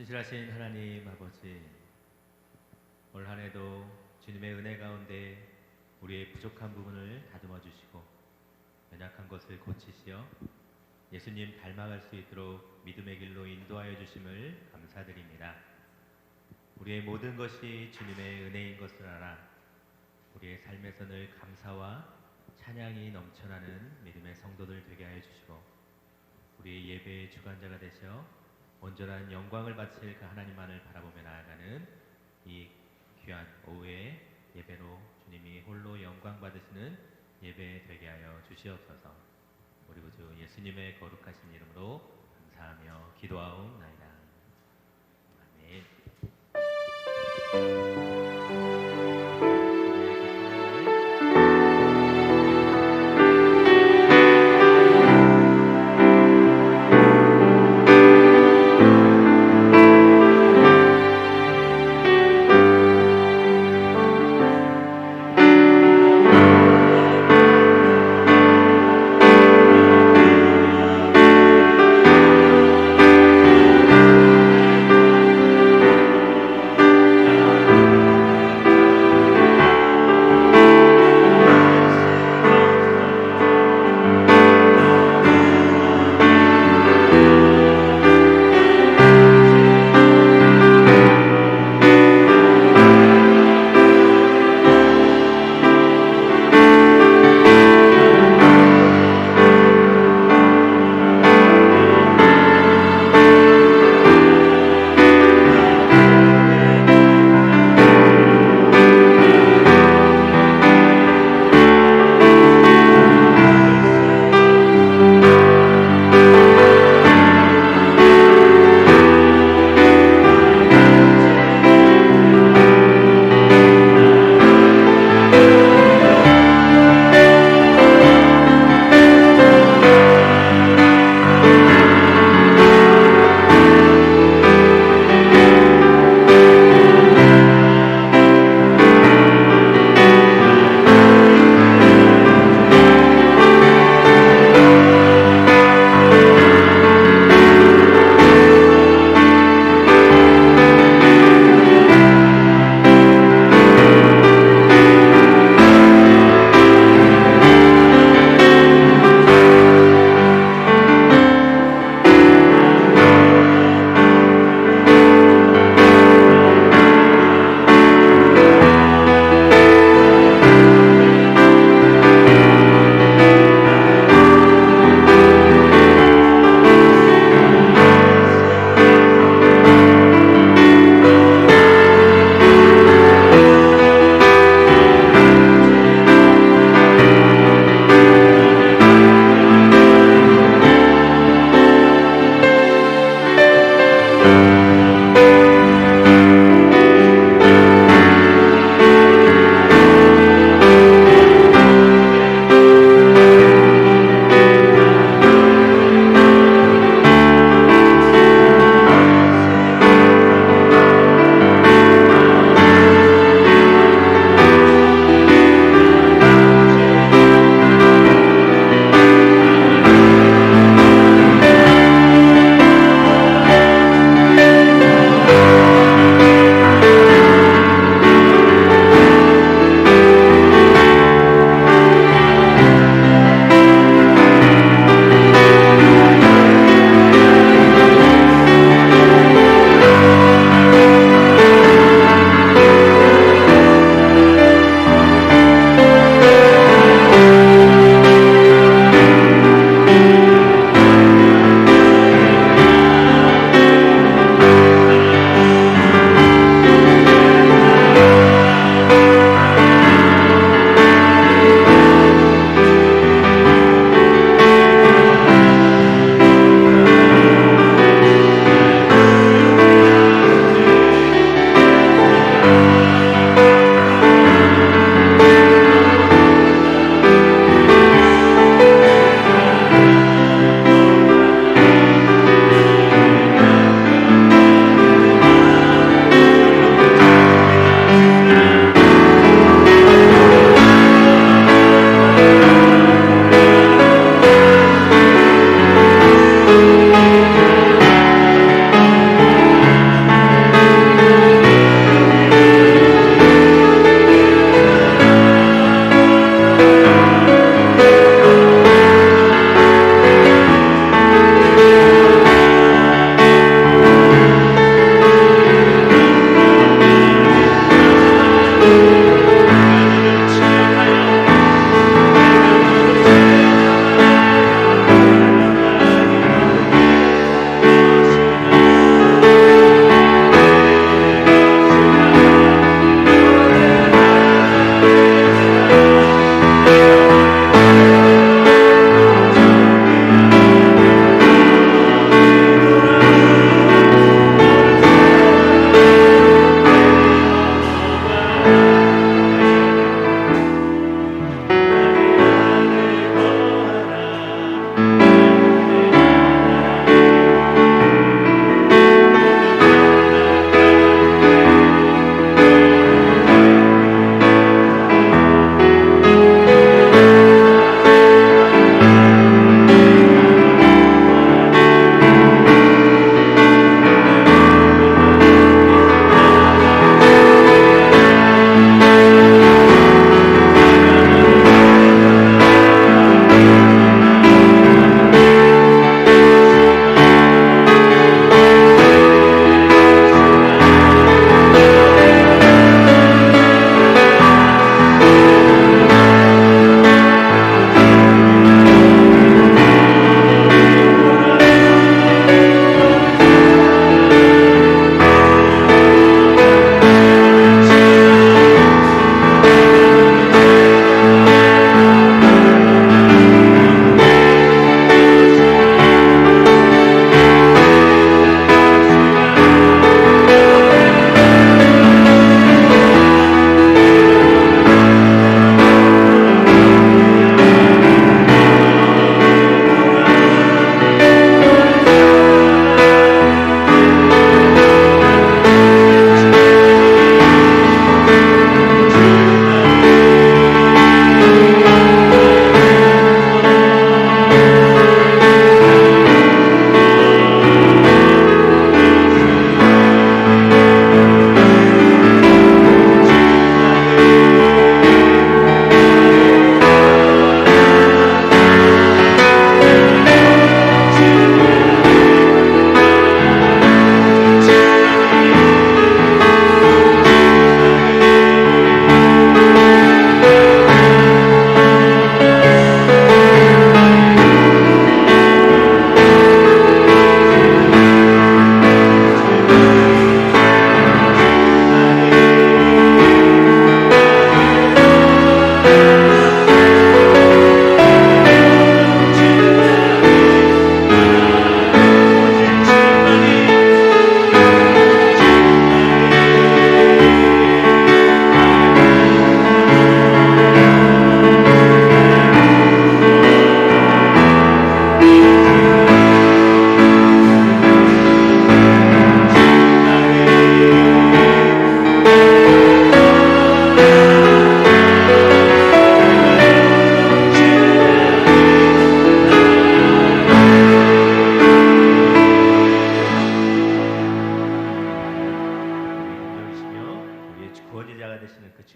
신실하신 하나님 아버지, 올 한 해도 주님의 은혜 가운데 우리의 부족한 부분을 다듬어 주시고 연약한 것을 고치시어 예수님 닮아갈 수 있도록 믿음의 길로 인도하여 주심을 감사드립니다. 우리의 모든 것이 주님의 은혜인 것을 알아 우리의 삶에서 늘 감사와 찬양이 넘쳐나는 믿음의 성도들 되게 하여 주시고 우리의 예배의 주관자가 되셔 온전한 영광을 바칠 그 하나님만을 바라보며 나아가는 이 귀한 오후의 예배로 주님이 홀로 영광 받으시는 예배 되게 하여 주시옵소서. 우리 구주 예수님의 거룩하신 이름으로 감사하며 기도하옵나이다. 아멘.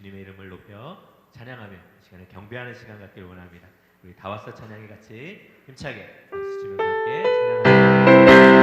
주님의 이름을 높여 찬양하며 이 시간에 경배하는 시간 갖기를 원합니다. 우리 다 왔어 찬양이 같이 힘차게 박수 치면서 함께 찬양하며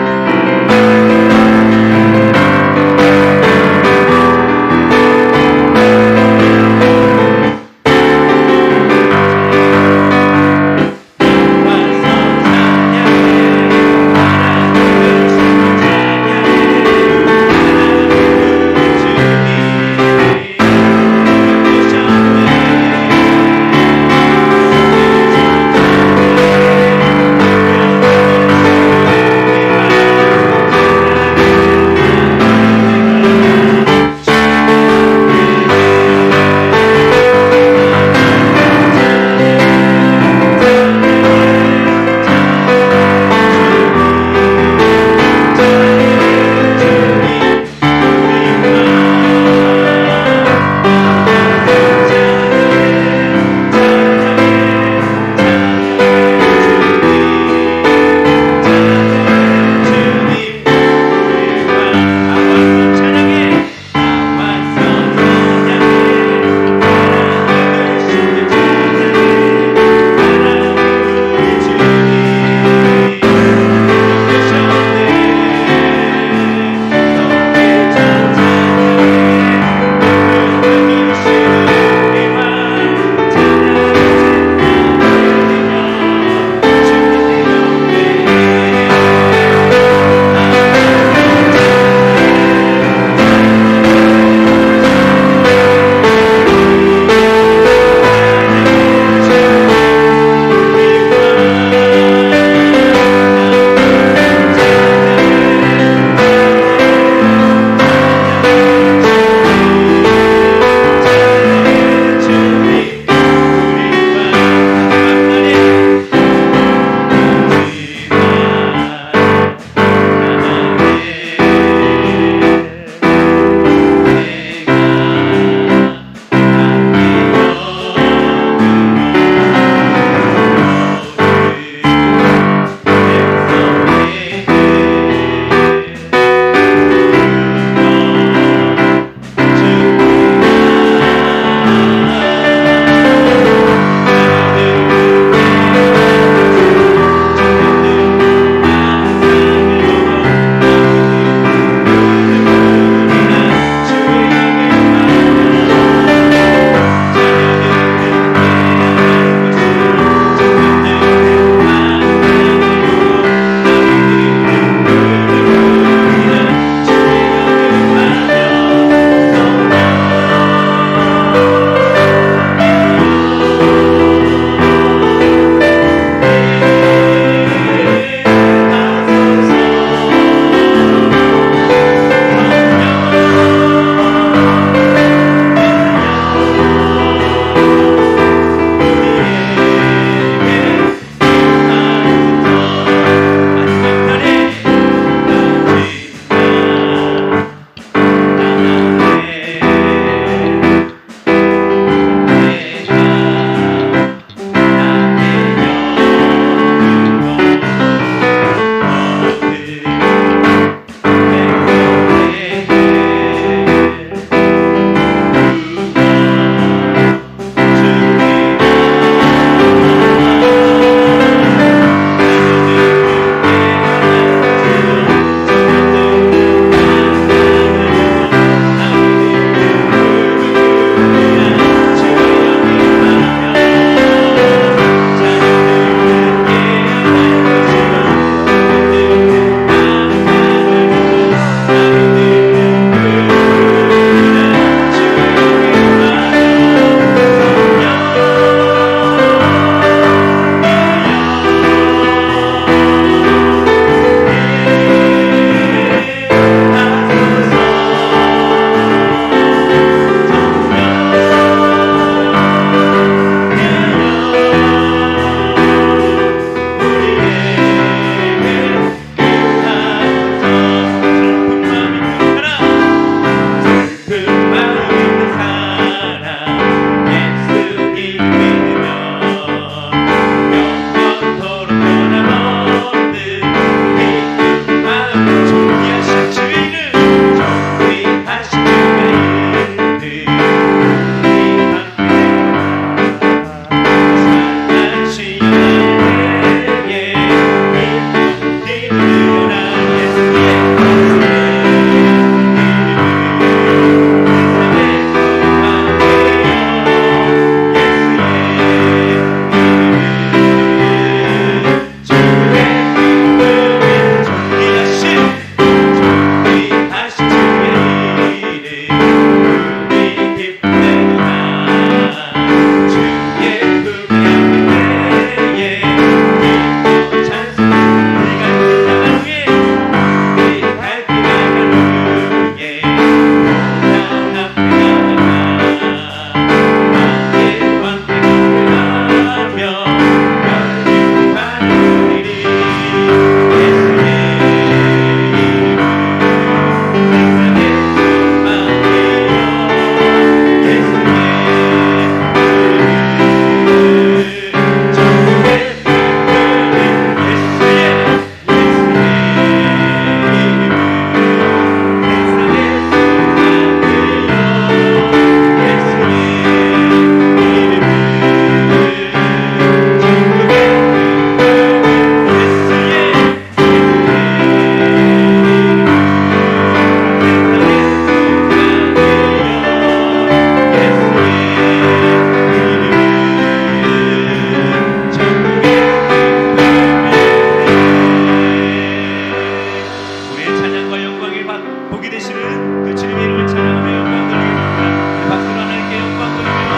복이 되시는 그 주님의 이름을 찬양하며 영광 돌리겠습니다. 우리 박수로 하나님께 영광 돌리며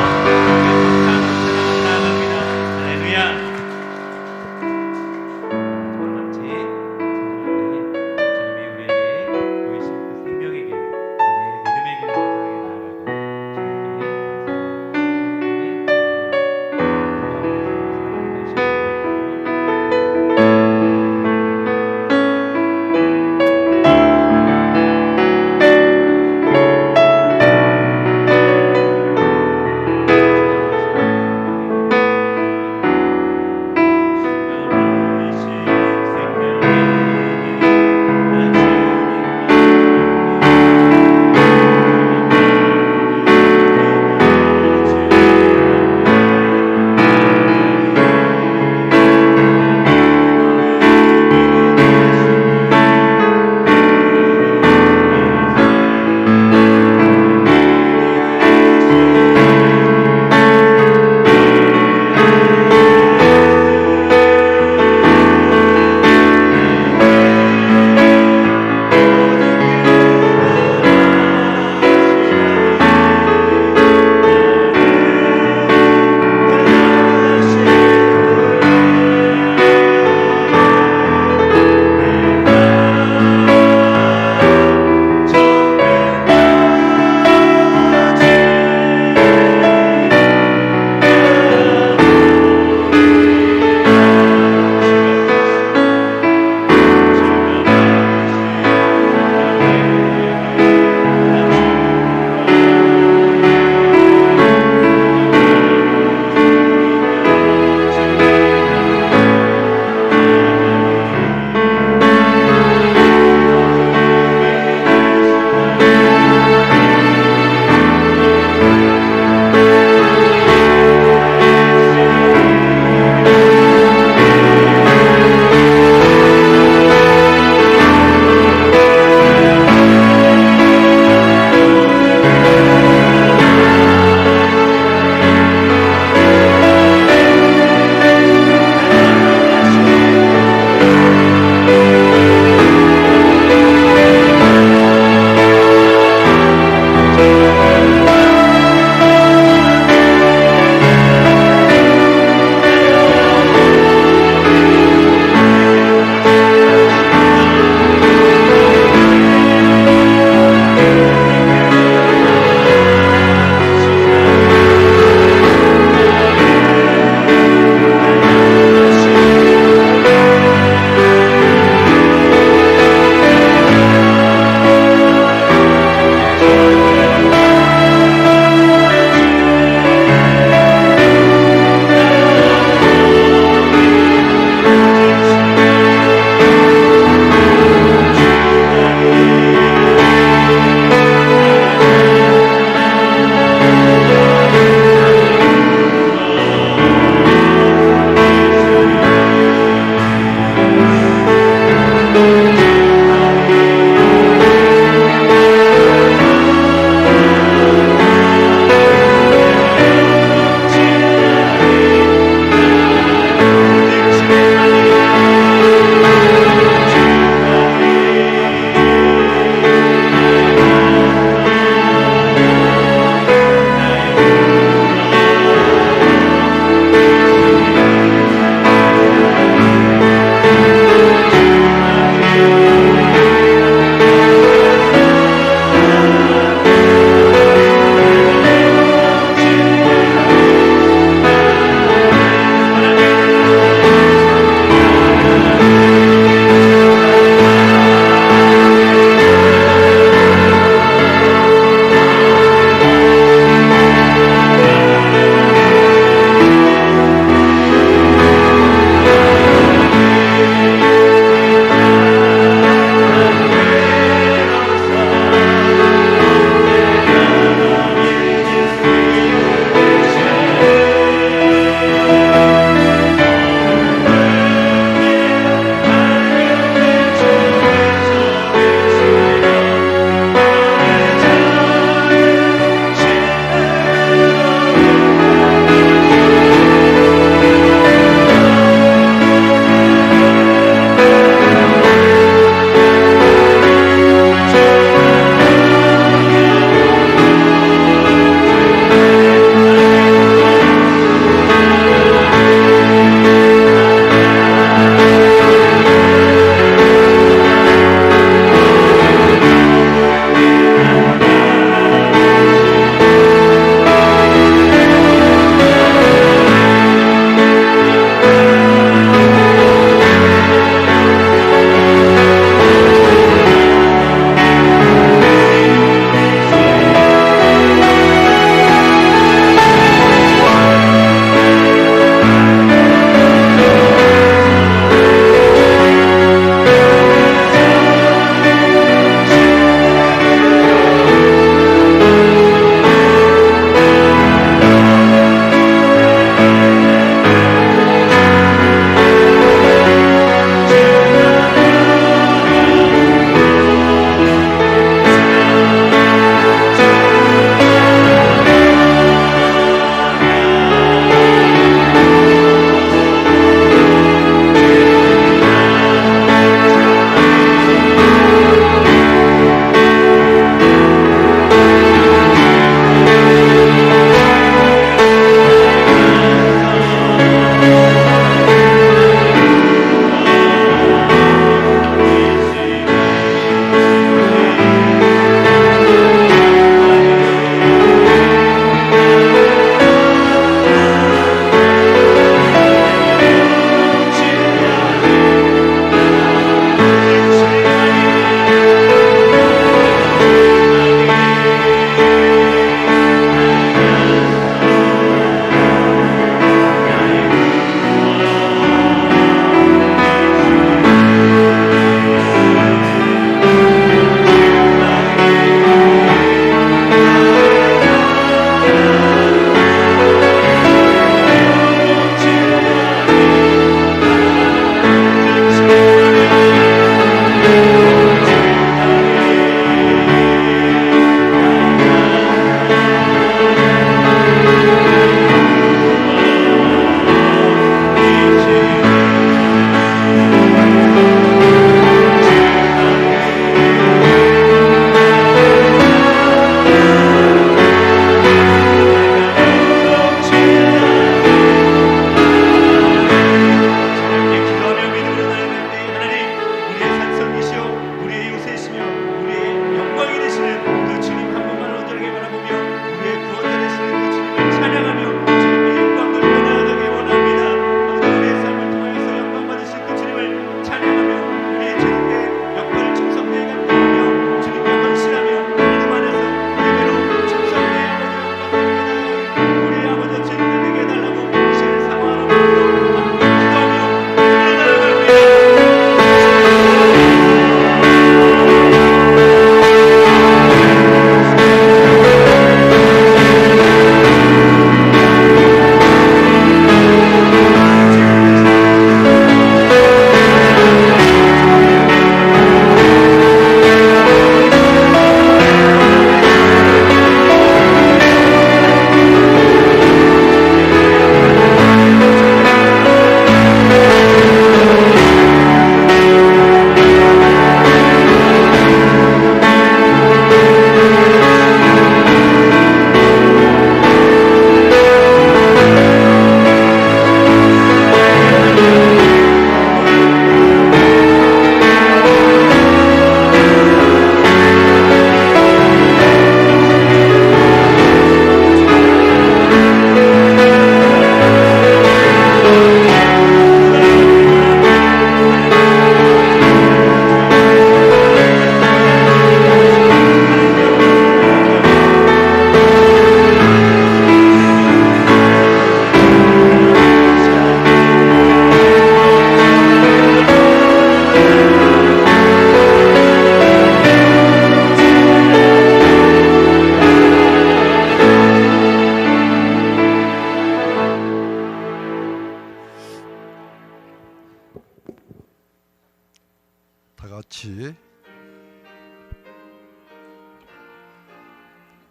찬양을 나아갑니다. 할렐루야.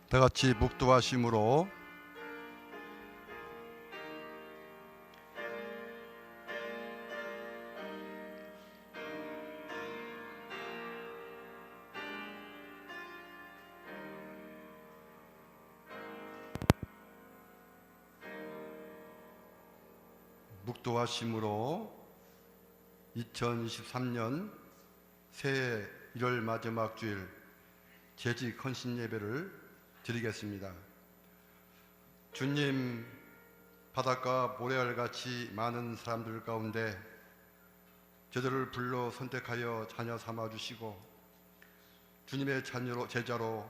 다 같이 묵도하심으로 묵도하심으로 2023년 새해 1월 마지막 주일 재직 헌신 예배를 드리겠습니다. 주님, 바닷가 모래알같이 많은 사람들 가운데 저들을 불러 선택하여 자녀 삼아 주시고 주님의 제자로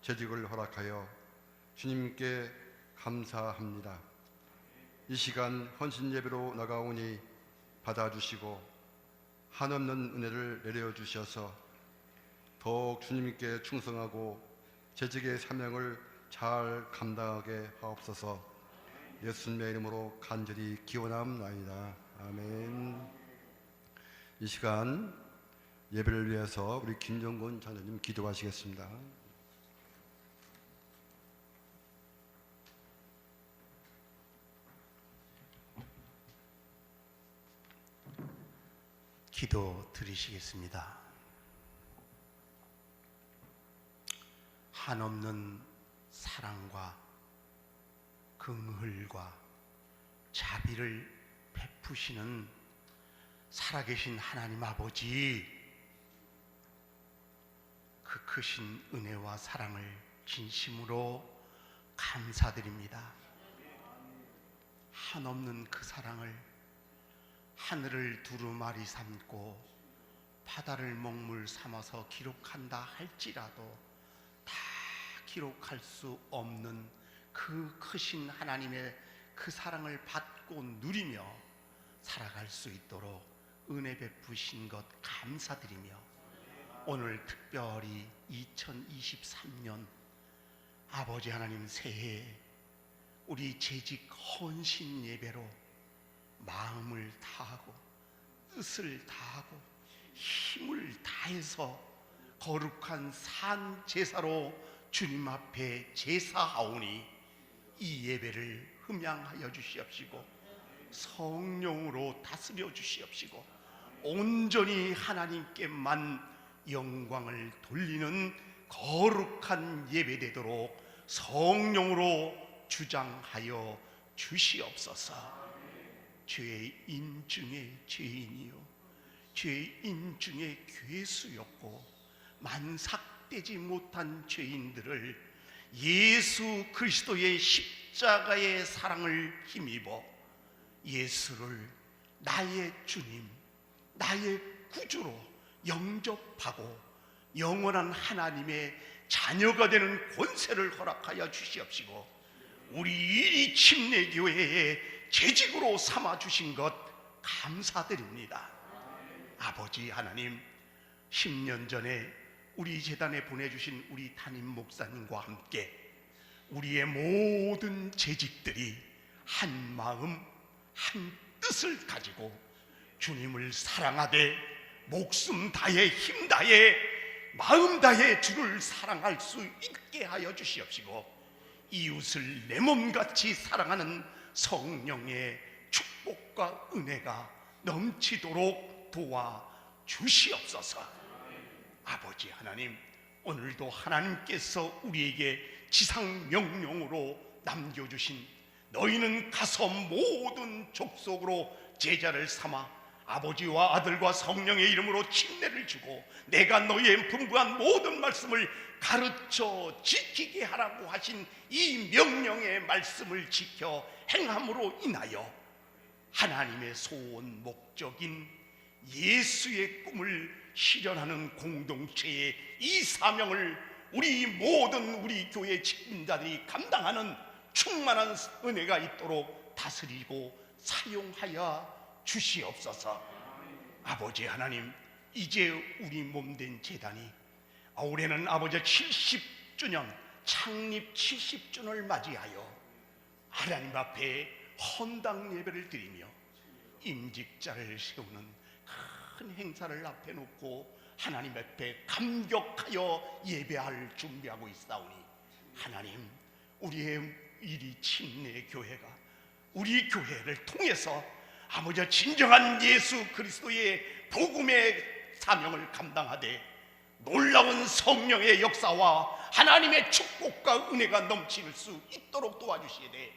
재직을 허락하여 주님께 감사합니다. 이 시간 헌신 예배로 나가오니 받아주시고 한없는 은혜를 내려주셔서 더욱 주님께 충성하고 재직의 사명을 잘 감당하게 하옵소서. 예수님의 이름으로 간절히 기원함나이다. 아멘. 이 시간 예배를 위해서 우리 김정곤 장로님 기도하시겠습니다. 기도 드리시겠습니다. 한없는 사랑과 긍휼과 자비를 베푸시는 살아계신 하나님 아버지, 그 크신 은혜와 사랑을 진심으로 감사드립니다. 한없는 그 사랑을 하늘을 두루마리 삼고 바다를 먹물 삼아서 기록한다 할지라도 다 기록할 수 없는 그 크신 하나님의 그 사랑을 받고 누리며 살아갈 수 있도록 은혜 베푸신 것 감사드리며, 오늘 특별히 2023년 아버지 하나님 새해 우리 재직 헌신 예배로 마음을 다하고 뜻을 다하고 힘을 다해서 거룩한 산 제사로 주님 앞에 제사하오니 이 예배를 흠양하여 주시옵시고 성령으로 다스려 주시옵시고 온전히 하나님께만 영광을 돌리는 거룩한 예배되도록 성령으로 주장하여 주시옵소서. 죄인 중에 죄인이요 죄인 중에 괴수였고 만삭되지 못한 죄인들을 예수 그리스도의 십자가의 사랑을 힘입어 예수를 나의 주님, 나의 구주로 영접하고 영원한 하나님의 자녀가 되는 권세를 허락하여 주시옵시고, 우리 이리 침례교회의 재직으로 삼아주신 것 감사드립니다. 아버지 하나님, 10년 전에 우리 재단에 보내주신 우리 담임 목사님과 함께 우리의 모든 재직들이 한 마음 한 뜻을 가지고 주님을 사랑하되 목숨 다해 힘 다해 마음 다해 주를 사랑할 수 있게 하여 주시옵시고, 이웃을 내 몸같이 사랑하는 성령의 축복과 은혜가 넘치도록 도와 주시옵소서. 아버지 하나님, 오늘도 하나님께서 우리에게 지상명령으로 남겨주신 너희는 가서 모든 족속으로 제자를 삼아 아버지와 아들과 성령의 이름으로 침례를 주고 내가 너희의 분부한 모든 말씀을 가르쳐 지키게 하라고 하신 이 명령의 말씀을 지켜 행함으로 인하여 하나님의 소원 목적인 예수의 꿈을 실현하는 공동체의 이 사명을 우리 모든 우리 교회 직분자들이 감당하는 충만한 은혜가 있도록 다스리고 사용하여 주시옵소서. 아버지 하나님, 이제 우리 몸된 재단이 올해는 아버지 70주년 창립 70주년을 맞이하여 하나님 앞에 헌당 예배를 드리며 임직자를 세우는 큰 행사를 앞에 놓고 하나님 앞에 감격하여 예배할 준비하고 있사오니 하나님, 우리의 이리 침례 교회가 우리 교회를 통해서 아버지 진정한 예수 그리스도의 복음의 사명을 감당하되 놀라운 성령의 역사와 하나님의 축복과 은혜가 넘칠 수 있도록 도와주시게 돼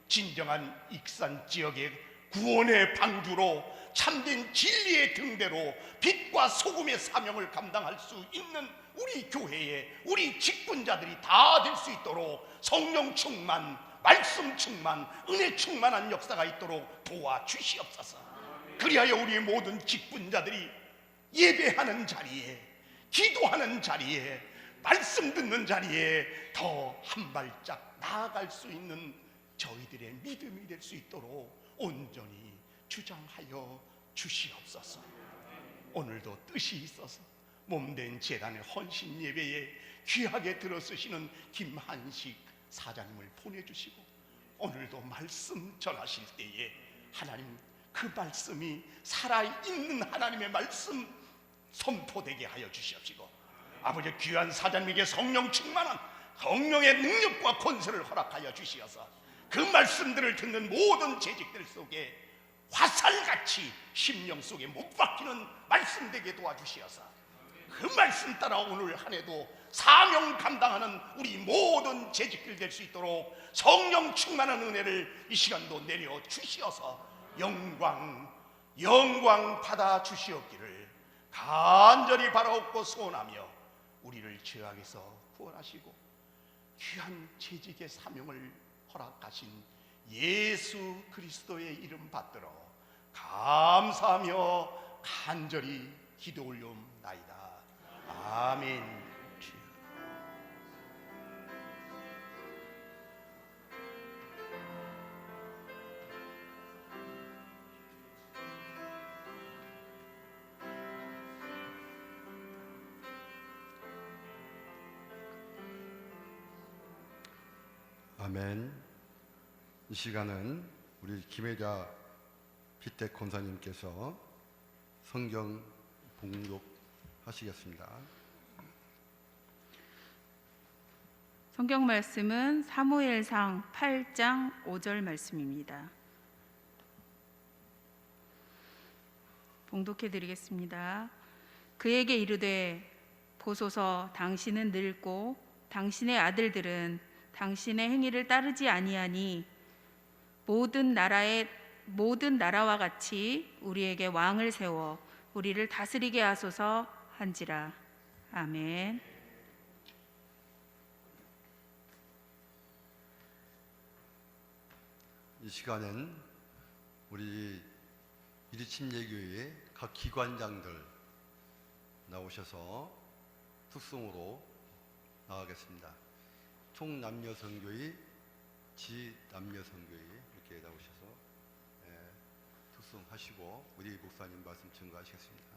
진정한 익산 지역의 구원의 방주로 참된 진리의 등대로 빛과 소금의 사명을 감당할 수 있는 우리 교회에 우리 직분자들이 다 될 수 있도록 성령 충만, 말씀 충만, 은혜 충만한 역사가 있도록 도와주시옵소서. 그리하여 우리 모든 직분자들이 예배하는 자리에, 기도하는 자리에, 말씀 듣는 자리에 더 한 발짝 나아갈 수 있는 저희들의 믿음이 될 수 있도록 온전히 주장하여 주시옵소서. 오늘도 뜻이 있어서 몸된 제단의 헌신 예배에 귀하게 들어쓰시는 김한식 사장님을 보내주시고 오늘도 말씀 전하실 때에 하나님, 그 말씀이 살아있는 하나님의 말씀 선포되게 하여 주시옵시고 아버지, 귀한 사장님에게 성령 충만한 성령의 능력과 권세를 허락하여 주시어서 그 말씀들을 듣는 모든 재직들 속에 화살같이 심령 속에 못 박히는 말씀 되게 도와주시어서 그 말씀 따라 오늘 한 해도 사명 감당하는 우리 모든 재직들 될 수 있도록 성령 충만한 은혜를 이 시간도 내려 주시어서 영광 받아 주시옵기를 간절히 바라옵고 소원하며 우리를 죄악에서 구원하시고 귀한 재직의 사명을 허락하신 예수 그리스도의 이름 받들어 감사하며 간절히 기도 올려옵나이다. 아멘. 아멘. 이 시간은 우리 김혜자 피택 권사님께서 성경 봉독하시겠습니다. 성경 말씀은 사무엘상 8장 5절 말씀입니다. 봉독해 드리겠습니다. 그에게 이르되 보소서, 당신은 늙고 당신의 아들들은 당신의 행위를 따르지 아니하니 모든 나라와 같이 우리에게 왕을 세워 우리를 다스리게 하소서 한지라. 아멘. 이 시간엔 우리 이리침례교회 각 기관장들 나오셔서 특송으로 나가겠습니다. 총남녀선교회, 지남녀선교회 이렇게 나오셔서 특송하시고 우리 목사님 말씀 증거하시겠습니다.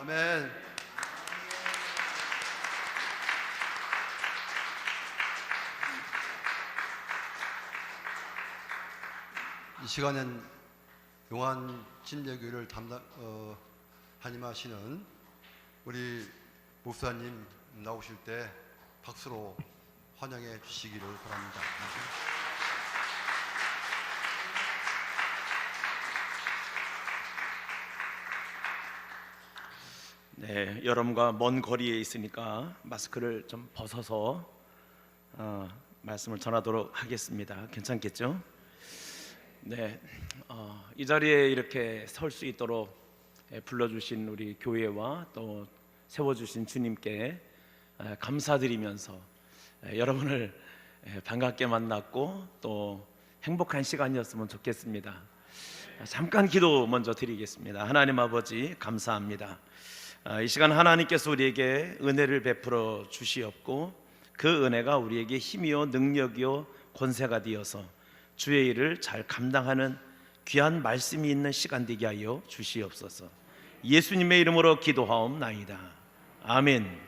아멘. 이 시간엔 용한 침례교회를 담임하시는 우리 목사님 나오실 때 박수로 환영해 주시기를 바랍니다. 네, 여러분과 먼 거리에 있으니까 마스크를 좀 벗어서 말씀을 전하도록 하겠습니다. 괜찮겠죠? 네, 이 자리에 이렇게 설 수 있도록 불러주신 우리 교회와 또 세워주신 주님께 감사드리면서 여러분을 반갑게 만났고 또 행복한 시간이었으면 좋겠습니다. 잠깐 기도 먼저 드리겠습니다. 하나님 아버지 감사합니다. 이 시간 하나님께서 우리에게 은혜를 베풀어 주시옵고 그 은혜가 우리에게 힘이요 능력이요 권세가 되어서 주의 일을 잘 감당하는 귀한 말씀이 있는 시간 되게 하여 주시옵소서. 예수님의 이름으로 기도하옵나이다. 아멘.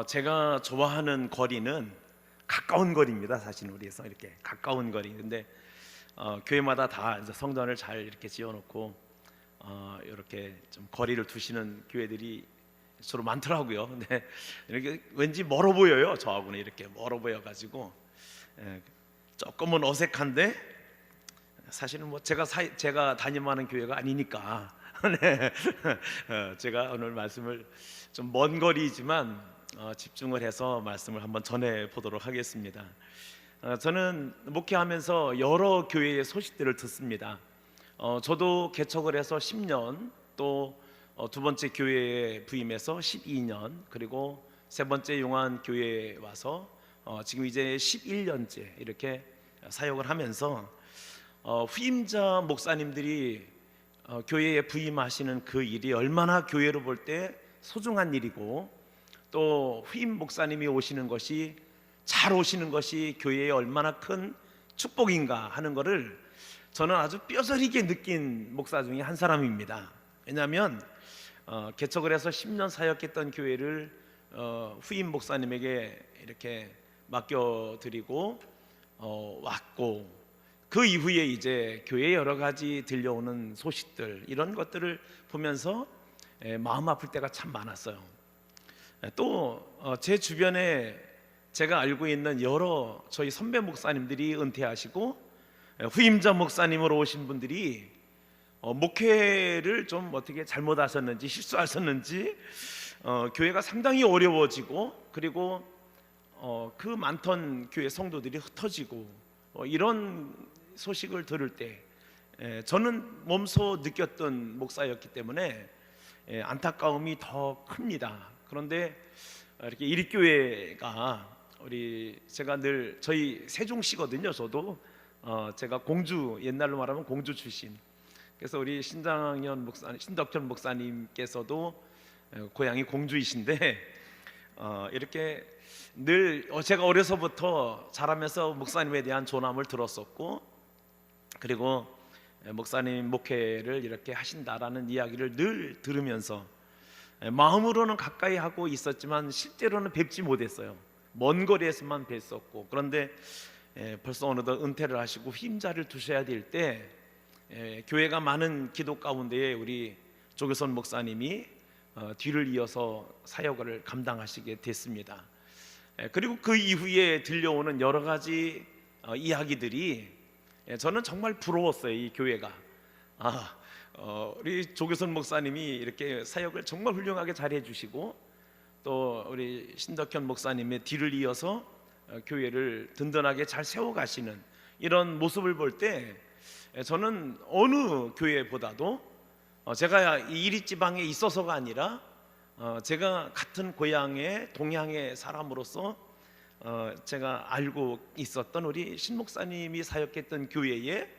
제가 좋아하는 거리는 가까운 거리입니다. 사실 우리에서 이렇게 가까운 거리. 근데 교회마다 다 이제 성전을 잘 이렇게 지어놓고 이렇게 좀 거리를 두시는 교회들이 주로 많더라고요. 근데 이렇게 왠지 멀어 보여요. 저하고는 이렇게 멀어 보여가지고 조금은 어색한데 사실은 뭐 제가 담임하는 교회가 아니니까 네. 제가 오늘 말씀을 좀 먼 거리지만 집중을 해서 말씀을 한번 전해 보도록 하겠습니다. 저는 목회하면서 여러 교회의 소식들을 듣습니다. 저도 개척을 해서 10년, 또 두 번째 교회에 부임해서 12년, 그리고 세 번째 용한 교회에 와서 지금 이제 11년째 이렇게 사역을 하면서 후임자 목사님들이 교회에 부임하시는 그 일이 얼마나 교회로 볼 때 소중한 일이고 또 후임 목사님이 오시는 것이 잘 오시는 것이 교회에 얼마나 큰 축복인가 하는 것을 저는 아주 뼈저리게 느낀 목사 중에 한 사람입니다. 왜냐하면 개척을 해서 10년 사역했던 교회를 후임 목사님에게 이렇게 맡겨드리고 왔고 그 이후에 이제 교회에 여러 가지 들려오는 소식들 이런 것들을 보면서 마음 아플 때가 참 많았어요. 또 제 주변에 제가 알고 있는 여러 저희 선배 목사님들이 은퇴하시고 후임자 목사님으로 오신 분들이 목회를 좀 어떻게 잘못하셨는지 실수하셨는지 교회가 상당히 어려워지고 그리고 그 많던 교회 성도들이 흩어지고 이런 소식을 들을 때 저는 몸소 느꼈던 목사였기 때문에 안타까움이 더 큽니다. 그런데 이렇게 이립교회가 제가 늘 저희 세종시거든요. 저도 제가 공주 옛날로 말하면 공주 출신. 그래서 우리 신덕현 목사님께서도 고향이 공주이신데 이렇게 늘 제가 어려서부터 자라면서 목사님에 대한 존함을 들었었고 그리고 목사님 목회를 이렇게 하신다라는 이야기를 늘 들으면서 마음으로는 가까이 하고 있었지만 실제로는 뵙지 못했어요. 먼 거리에서만 뵀었고 그런데 벌써 어느덧 은퇴를 하시고 후임자를 두셔야 될 때 교회가 많은 기도 가운데에 우리 조교선 목사님이 뒤를 이어서 사역을 감당하시게 됐습니다. 그리고 그 이후에 들려오는 여러 가지 이야기들이 저는 정말 부러웠어요. 이 교회가 우리 조교선 목사님이 이렇게 사역을 정말 훌륭하게 잘해 주시고 또 우리 신덕현 목사님의 뒤를 이어서 교회를 든든하게 잘 세워가시는 이런 모습을 볼 때 저는 어느 교회보다도 제가 이 이리지방에 있어서가 아니라 제가 같은 고향의 동향의 사람으로서 제가 알고 있었던 우리 신 목사님이 사역했던 교회에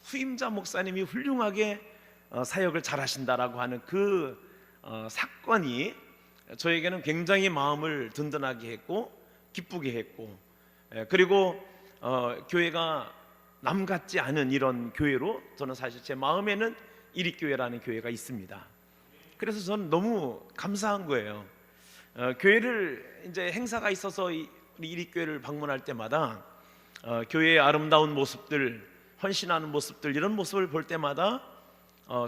후임자 목사님이 훌륭하게 사역을 잘하신다라고 하는 그 사건이 저에게는 굉장히 마음을 든든하게 했고 기쁘게 했고 그리고 교회가 남 같지 않은 이런 교회로 저는 사실 제 마음에는 이립교회라는 교회가 있습니다. 그래서 저는 너무 감사한 거예요. 교회를 이제 행사가 있어서 우리 이립교회를 방문할 때마다 교회의 아름다운 모습들, 헌신하는 모습들, 이런 모습을 볼 때마다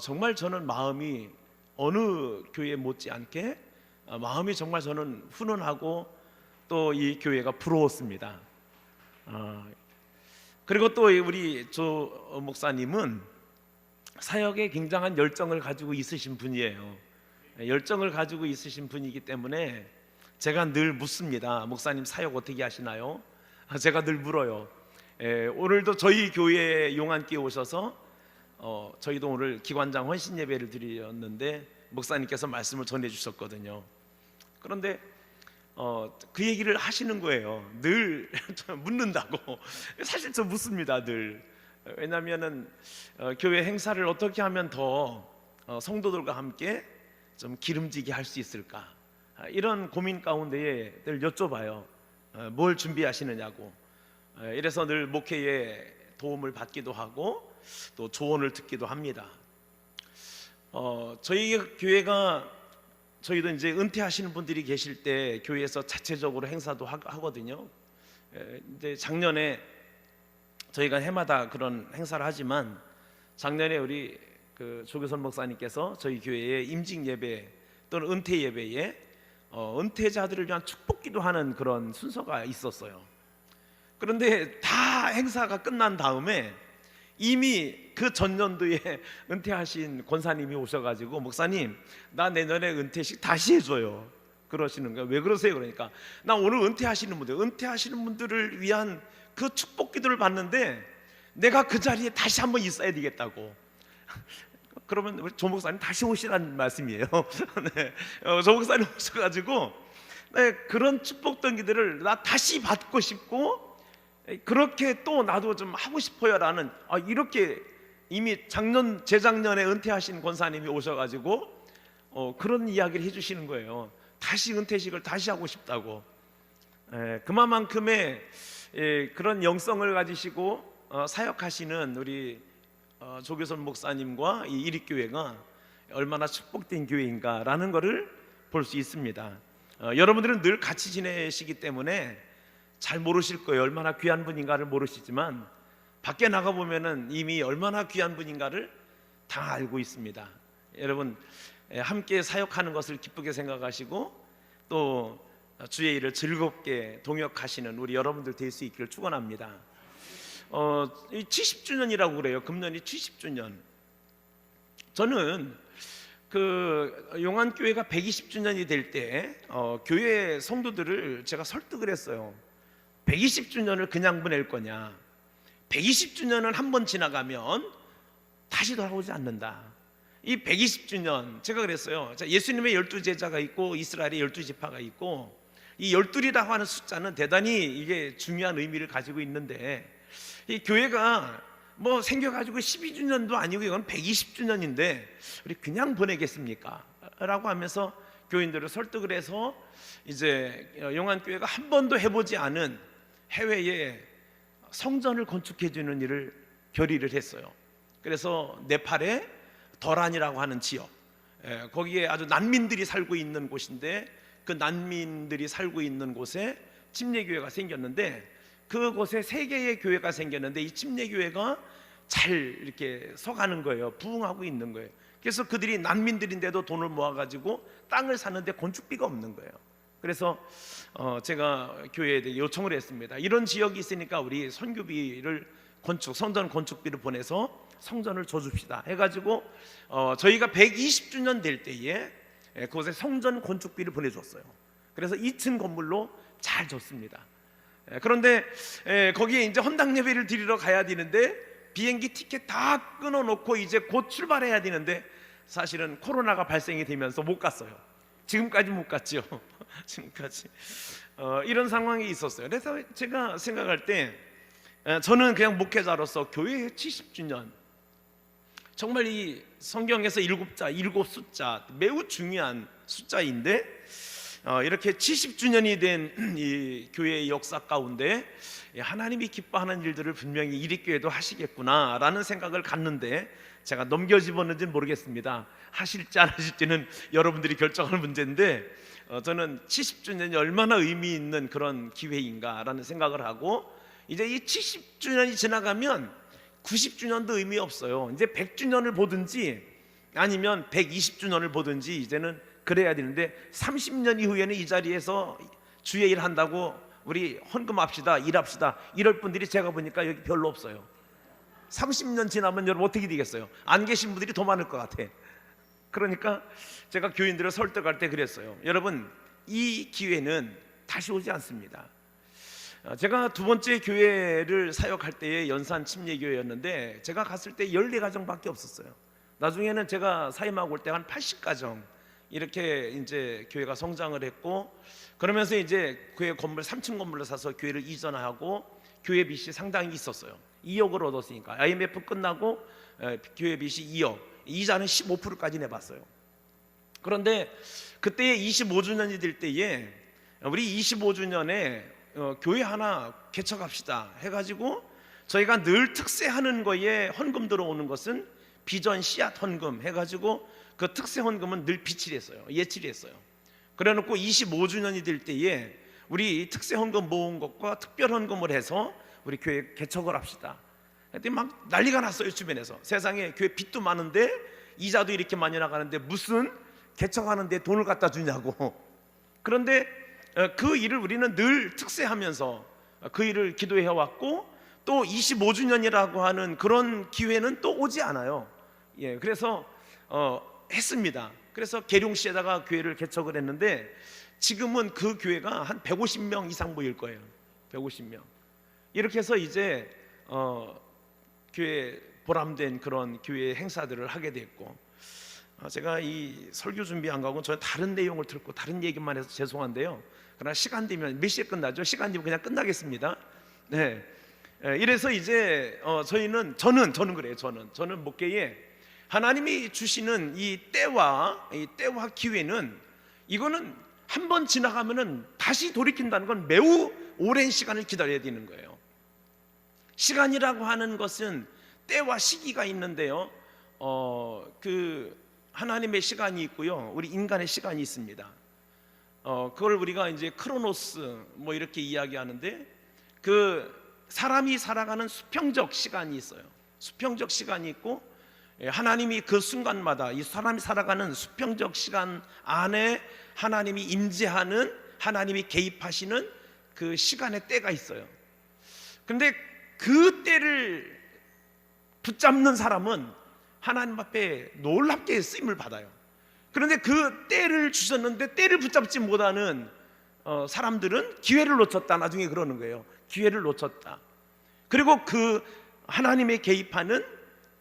정말 저는 마음이 어느 교회 못지않게 마음이 정말 저는 훈훈하고 또 이 교회가 부러웠습니다. 그리고 또 우리 조 목사님은 사역에 굉장한 열정을 가지고 있으신 분이에요. 열정을 가지고 있으신 분이기 때문에 제가 늘 묻습니다. 목사님 사역 어떻게 하시나요? 제가 늘 물어요. 오늘도 저희 교회 용안교회 오셔서 저희도 오늘 기관장 헌신 예배를 드렸는데 목사님께서 말씀을 전해 주셨거든요. 그런데 그 얘기를 하시는 거예요. 늘 묻는다고. 사실 저 묻습니다, 늘. 왜냐하면은 교회 행사를 어떻게 하면 더 성도들과 함께 좀 기름지게 할 수 있을까, 이런 고민 가운데에 늘 여쭤봐요. 뭘 준비하시느냐고. 이래서 늘 목회에 도움을 받기도 하고 또 조언을 듣기도 합니다. 저희 교회가, 저희도 이제 은퇴하시는 분들이 계실 때 교회에서 자체적으로 행사도 하거든요. 이제 작년에 저희가 해마다 그런 행사를 하지만 작년에 우리 그 조교선 목사님께서 저희 교회에 임직 예배 또는 은퇴 예배에 은퇴자들을 위한 축복기도 하는 그런 순서가 있었어요. 그런데 다 행사가 끝난 다음에 이미 그 전년도에 은퇴하신 권사님이 오셔가지고 목사님, 나 내년에 은퇴식 다시 해줘요. 그러시는 거예요. 왜 그러세요? 그러니까 나 오늘 은퇴하시는 분들을 위한 그 축복기도를 받는데 내가 그 자리에 다시 한번 있어야 되겠다고. 그러면 우리 조 목사님 다시 오시라는 말씀이에요. 네. 조 목사님 오셔가지고 그런 축복 덩기들을 나 다시 받고 싶고 그렇게 또 나도 좀 하고 싶어요라는, 이렇게 이미 재작년에 은퇴하신 권사님이 오셔가지고 그런 이야기를 해주시는 거예요. 다시 은퇴식을 다시 하고 싶다고. 그만큼의 그런 영성을 가지시고 사역하시는 우리 조교선 목사님과 이 이립교회가 얼마나 축복된 교회인가라는 것을 볼 수 있습니다. 여러분들은 늘 같이 지내시기 때문에 잘 모르실 거예요. 얼마나 귀한 분인가를 모르시지만 밖에 나가 보면은 이미 얼마나 귀한 분인가를 다 알고 있습니다. 여러분, 함께 사역하는 것을 기쁘게 생각하시고 또 주의 일을 즐겁게 동역하시는 우리 여러분들 될 수 있기를 축원합니다. 70주년이라고 그래요. 금년이 70주년. 저는 그 용안교회가 120주년이 될 때 교회 성도들을 제가 설득을 했어요. 120주년을 그냥 보낼 거냐, 120주년을 한 번 지나가면 다시 돌아오지 않는다. 이 120주년, 제가 그랬어요. 예수님의 12제자가 있고 이스라엘의 12지파가 있고 이 12이라고 하는 숫자는 대단히 이게 중요한 의미를 가지고 있는데, 이 교회가 뭐 생겨가지고 12주년도 아니고 이건 120주년인데 우리 그냥 보내겠습니까? 라고 하면서 교인들을 설득을 해서 이제 용안교회가 한 번도 해보지 않은 해외에 성전을 건축해주는 일을 결의를 했어요. 그래서 네팔의 더란이라고 하는 지역, 거기에 아주 난민들이 살고 있는 곳인데 그 난민들이 살고 있는 곳에 침례교회가 생겼는데 그곳에 3개의 교회가 생겼는데 이 침례교회가 잘 이렇게 서가는 거예요. 부흥하고 있는 거예요. 그래서 그들이 난민들인데도 돈을 모아가지고 땅을 사는데 건축비가 없는 거예요. 그래서 제가 교회에 대해 요청을 했습니다. 이런 지역이 있으니까 우리 선교비를 성전 건축비를 보내서 성전을 줘줍시다 해가지고 저희가 120주년 될 때에 그곳에 성전 건축비를 보내줬어요. 그래서 2층 건물로 잘 줬습니다. 그런데 거기에 이제 헌당 예배를 드리러 가야 되는데 비행기 티켓 다 끊어놓고 이제 곧 출발해야 되는데 사실은 코로나가 발생이 되면서 못 갔어요. 지금까지 못 갔죠. 지금까지 이런 상황이 있었어요. 그래서 제가 생각할 때 저는 그냥 목회자로서 교회의 70주년, 정말 이 성경에서 7 숫자 매우 중요한 숫자인데 이렇게 70주년이 된 이 교회의 역사 가운데 하나님이 기뻐하는 일들을 분명히 이립교회도 하시겠구나라는 생각을 갖는데 제가 넘겨 집었는지는 모르겠습니다. 하실지 안 하실지는 여러분들이 결정하는 문제인데 저는 70주년이 얼마나 의미 있는 그런 기회인가라는 생각을 하고, 이제 이 70주년이 지나가면 90주년도 의미 없어요. 이제 100주년을 보든지 아니면 120주년을 보든지 이제는 그래야 되는데, 30년 이후에는 이 자리에서 주의 일 한다고 우리 헌금합시다, 일합시다 이럴 분들이 제가 보니까 여기 별로 없어요. 30년 지나면 여러분 어떻게 되겠어요? 안 계신 분들이 더 많을 것 같아. 그러니까 제가 교인들을 설득할 때 그랬어요. 여러분, 이 기회는 다시 오지 않습니다. 제가 두 번째 교회를 사역할 때에 연산 침례교회였는데, 제가 갔을 때 14가정밖에 없었어요. 나중에는 제가 사임하고 올 때 한 80가정 이렇게 이제 교회가 성장을 했고, 그러면서 이제 교회 건물 3층 건물로 사서 교회를 이전하고 교회 빚이 상당히 있었어요. 2억을 얻었으니까. IMF 끝나고 교회 빚이 2억, 이자는 15%까지 내봤어요. 그런데 그때 25주년이 될 때에 우리 25주년에 교회 하나 개척합시다 해가지고, 저희가 늘 특세하는 거에 헌금 들어오는 것은 비전 씨앗 헌금 해가지고 그 특세 헌금은 늘 비치를 했어요. 예치를 했어요. 그래놓고 25주년이 될 때에 우리 특세 헌금 모은 것과 특별 헌금을 해서 우리 교회 개척을 합시다. 그랬더니 막 난리가 났어요. 주변에서. 세상에 교회 빚도 많은데 이자도 이렇게 많이 나가는데 무슨 개척하는데 돈을 갖다 주냐고. 그런데 그 일을 우리는 늘 특세하면서 그 일을 기도해 왔고, 또 25주년이라고 하는 그런 기회는 또 오지 않아요. 예, 그래서 했습니다. 그래서 계룡시에다가 교회를 개척을 했는데, 지금은 그 교회가 한 150명 이상 모일 거예요. 150명. 이렇게 해서 이제 교회 보람된 그런 교회 행사들을 하게 됐고, 제가 이 설교 준비 안 가고 저는 다른 내용을 듣고 다른 얘기만 해서 죄송한데요. 그러나 시간 되면 몇 시에 끝나죠? 시간 되면 그냥 끝나겠습니다. 네. 이래서 이제 저는 그래요. 저는 목회에 하나님이 주시는 이 때와 기회는, 이거는 한 번 지나가면은 다시 돌이킨다는 건 매우 오랜 시간을 기다려야 되는 거예요. 시간이라고 하는 것은 때와 시기가 있는데요. 그 하나님의 시간이 있고요, 우리 인간의 시간이 있습니다. 그걸 우리가 이제 크로노스 뭐 이렇게 이야기하는데, 그 사람이 살아가는 수평적 시간이 있어요. 수평적 시간이 있고, 하나님이 그 순간마다 이 사람이 살아가는 수평적 시간 안에 하나님이 임재하는, 하나님이 개입하시는 그 시간의 때가 있어요. 그런데 그 때를 붙잡는 사람은 하나님 앞에 놀랍게 쓰임을 받아요. 그런데 그 때를 주셨는데 때를 붙잡지 못하는 사람들은 기회를 놓쳤다, 나중에 그러는 거예요. 기회를 놓쳤다. 그리고 그 하나님의 개입하는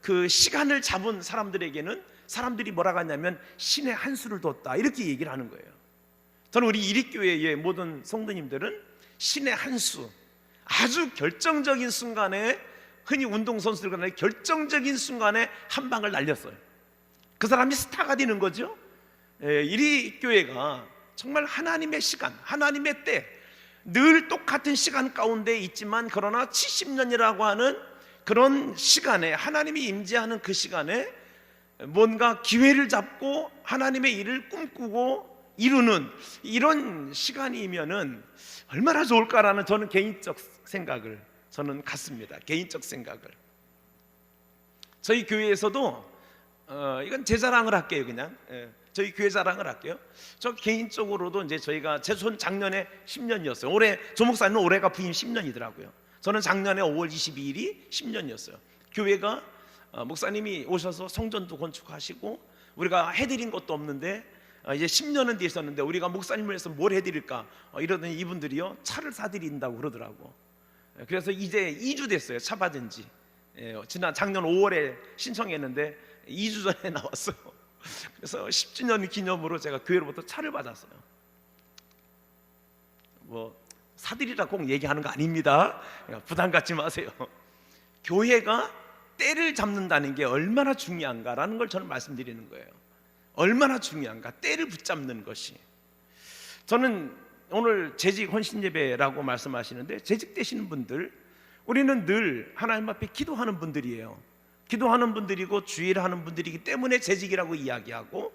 그 시간을 잡은 사람들에게는 사람들이 뭐라고 하냐면 신의 한 수를 뒀다, 이렇게 얘기를 하는 거예요. 저는 우리 이립교회의 모든 성도님들은 신의 한 수, 아주 결정적인 순간에, 흔히 운동선수들 간에 결정적인 순간에 한 방을 날렸어요. 그 사람이 스타가 되는 거죠. 이립교회가 정말 하나님의 시간, 하나님의 때, 늘 똑같은 시간 가운데 있지만, 그러나 70년이라고 하는 그런 시간에, 하나님이 임재하는 그 시간에 뭔가 기회를 잡고 하나님의 일을 꿈꾸고 이루는 이런 시간이면은 얼마나 좋을까라는 저는 개인적 생각을 저는 갖습니다. 개인적 생각을. 저희 교회에서도 이건 제 자랑을 할게요. 그냥 저희 교회 자랑을 할게요. 저 개인적으로도 이제 저희가 전 작년에 10년이었어요. 올해 조 목사님은 올해가 부임 10년이더라고요. 저는 작년에 5월 22일이 10년이었어요. 교회가 목사님이 오셔서 성전도 건축하시고 우리가 해드린 것도 없는데 이제 10년은 됐었는데 우리가 목사님을 위해서 뭘 해드릴까 이러더니 이분들이요 차를 사드린다고 그러더라고. 그래서 이제 2주 됐어요. 차 받은 지. 지난 작년 5월에 신청했는데 2주 전에 나왔어요. 그래서 10주년 기념으로 제가 교회로부터 차를 받았어요. 뭐 사드리라 꼭 얘기하는 거 아닙니다. 부담 갖지 마세요. 교회가 때를 잡는다는 게 얼마나 중요한가라는 걸 저는 말씀드리는 거예요. 얼마나 중요한가, 때를 붙잡는 것이. 저는 오늘 재직 헌신 예배라고 말씀하시는데, 재직되시는 분들, 우리는 늘 하나님 앞에 기도하는 분들이에요. 기도하는 분들이고 주의를 하는 분들이기 때문에 재직이라고 이야기하고,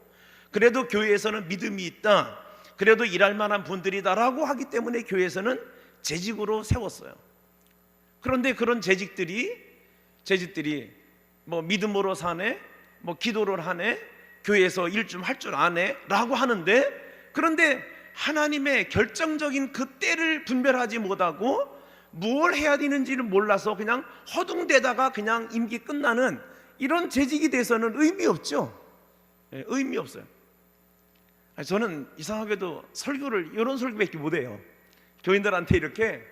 그래도 교회에서는 믿음이 있다, 그래도 일할 만한 분들이다라고 하기 때문에 교회에서는 재직으로 세웠어요. 그런데 그런 재직들이 뭐 믿음으로 사네, 뭐 기도를 하네, 교회에서 일 좀 할 줄 아네 라고 하는데, 그런데 하나님의 결정적인 그 때를 분별하지 못하고 뭘 해야 되는지를 몰라서 그냥 허둥대다가 그냥 임기 끝나는 이런 재직이 돼서는 의미 없죠. 의미 없어요. 저는 이상하게도 설교를 이런 설교밖에 못해요. 교인들한테 이렇게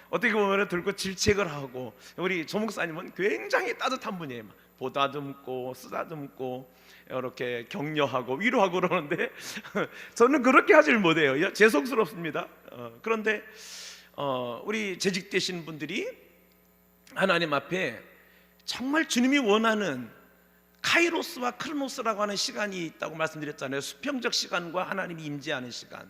어떻게 보면 들고 질책을 하고, 우리 조 목사님은 굉장히 따뜻한 분이에요. 보다듬고 쓰다듬고 이렇게 격려하고 위로하고 그러는데 저는 그렇게 하질 못해요. 죄송스럽습니다. 그런데 우리 재직되신 분들이 하나님 앞에 정말 주님이 원하는 카이로스와 크로노스라고 하는 시간이 있다고 말씀드렸잖아요. 수평적 시간과 하나님이 임재하는 시간.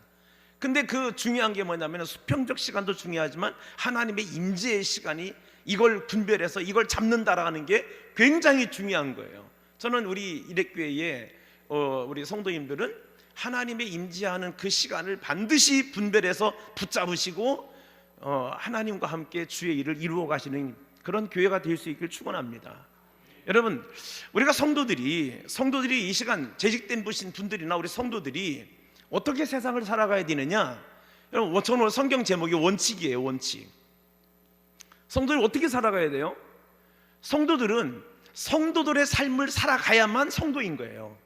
근데 그 중요한 게 뭐냐면 수평적 시간도 중요하지만 하나님의 임재의 시간이, 이걸 분별해서 이걸 잡는다라는 게 굉장히 중요한 거예요. 저는 우리 일회교회의 우리 성도님들은 하나님의 임재하는 그 시간을 반드시 분별해서 붙잡으시고 하나님과 함께 주의 일을 이루어 가시는 그런 교회가 될 수 있길 축원합니다. 여러분, 우리가 성도들이 이 시간 재직된 분들이나 우리 성도들이 어떻게 세상을 살아가야 되느냐? 여러분, 저는 오늘 성경 제목이 원칙이에요. 원칙. 성도들이 어떻게 살아가야 돼요? 성도들은 성도들의 삶을 살아가야만 성도인 거예요.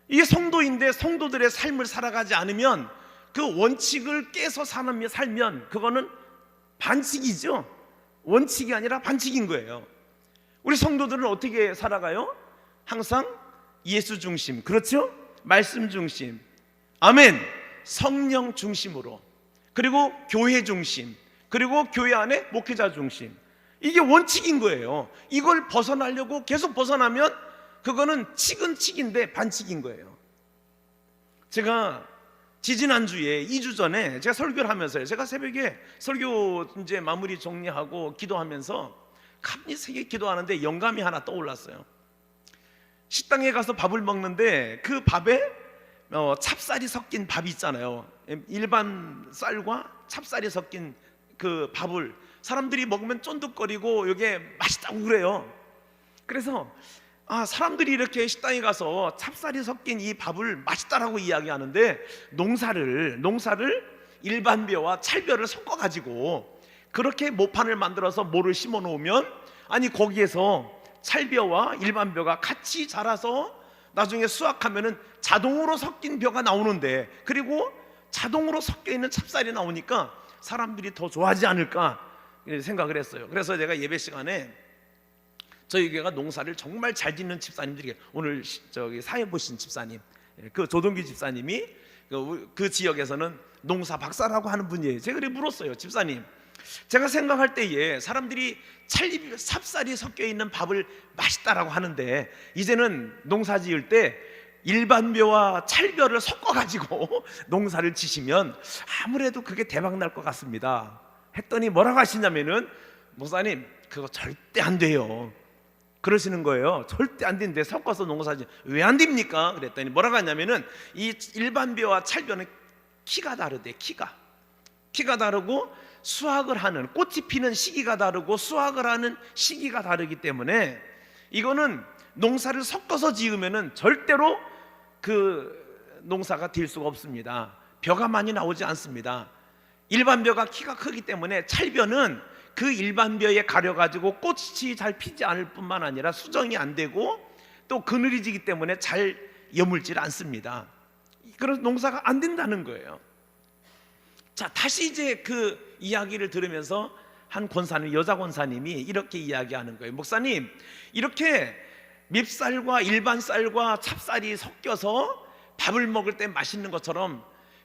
이게 성도인데 성도들의 삶을 살아가지 않으면, 그 원칙을 깨서 살면 그거는 반칙이죠. 원칙이 아니라 반칙인 거예요. 우리 성도들은 어떻게 살아가요? 항상 예수 중심, 그렇죠? 말씀 중심, 아멘. 성령 중심으로, 그리고 교회 중심, 그리고 교회 안에 목회자 중심. 이게 원칙인 거예요. 이걸 벗어나려고 계속 벗어나면 그거는 칙은 칙인데 반칙인 거예요. 제가 지지난주에 2주 전에 제가 설교를 하면서요, 제가 새벽에 설교 이제 마무리 정리하고 기도하면서 가만히 세게 기도하는데 영감이 하나 떠올랐어요. 식당에 가서 밥을 먹는데 그 밥에 찹쌀이 섞인 밥이 있잖아요. 일반 쌀과 찹쌀이 섞인 그 밥을 사람들이 먹으면 쫀득거리고 이게 맛있다고 그래요. 그래서 사람들이 이렇게 식당에 가서 찹쌀이 섞인 이 밥을 맛있다라고 이야기하는데, 농사를 일반벼와 찰벼를 섞어가지고 그렇게 모판을 만들어서 모를 심어 놓으면, 아니 거기에서 찰벼와 일반벼가 같이 자라서 나중에 수확하면은 자동으로 섞인 벼가 나오는데, 그리고 자동으로 섞여 있는 찹쌀이 나오니까 사람들이 더 좋아하지 않을까 생각을 했어요. 그래서 제가 예배 시간에 저희 교회가 농사를 정말 잘 짓는 집사님들이, 오늘 저기 사회 보신 집사님, 그 조동기 집사님이 그 지역에서는 농사 박사라고 하는 분이에요. 제가 그래 물었어요. 집사님, 제가 생각할 때에 사람들이 찹쌀이 섞여 있는 밥을 맛있다라고 하는데, 이제는 농사 지을 때 일반벼와 찰벼를 섞어가지고 농사를 지시면 아무래도 그게 대박 날 것 같습니다 했더니 뭐라고 하시냐면은, 목사님 그거 절대 안 돼요 그러시는 거예요. 절대 안 되는데 섞어서 농사지 왜 안 됩니까? 그랬더니 뭐라고 하냐면은, 이 일반벼와 찰벼는 키가 다르대. 키가 다르고 수확을 하는, 꽃이 피는 시기가 다르고 수확을 하는 시기가 다르기 때문에 이거는 농사를 섞어서 지으면은 절대로 그 농사가 될 수가 없습니다. 벼가 많이 나오지 않습니다. 일반벼가 키가 크기 때문에 찰벼는 그 일반벼에 가려가지고 꽃이 잘 피지 않을 뿐만 아니라 수정이 안 되고 또 그늘이 지기 때문에 잘 여물질 않습니다. 그래서 농사가 안 된다는 거예요. 자, 다시 이제 그 이야기를 들으면서 한 권사님, 여자 권사님이 이렇게 이야기하는 거예요. 목사님, 이렇게 밉쌀과 일반 쌀과 찹쌀이 섞여서 밥을 먹을 때 맛있는 것처럼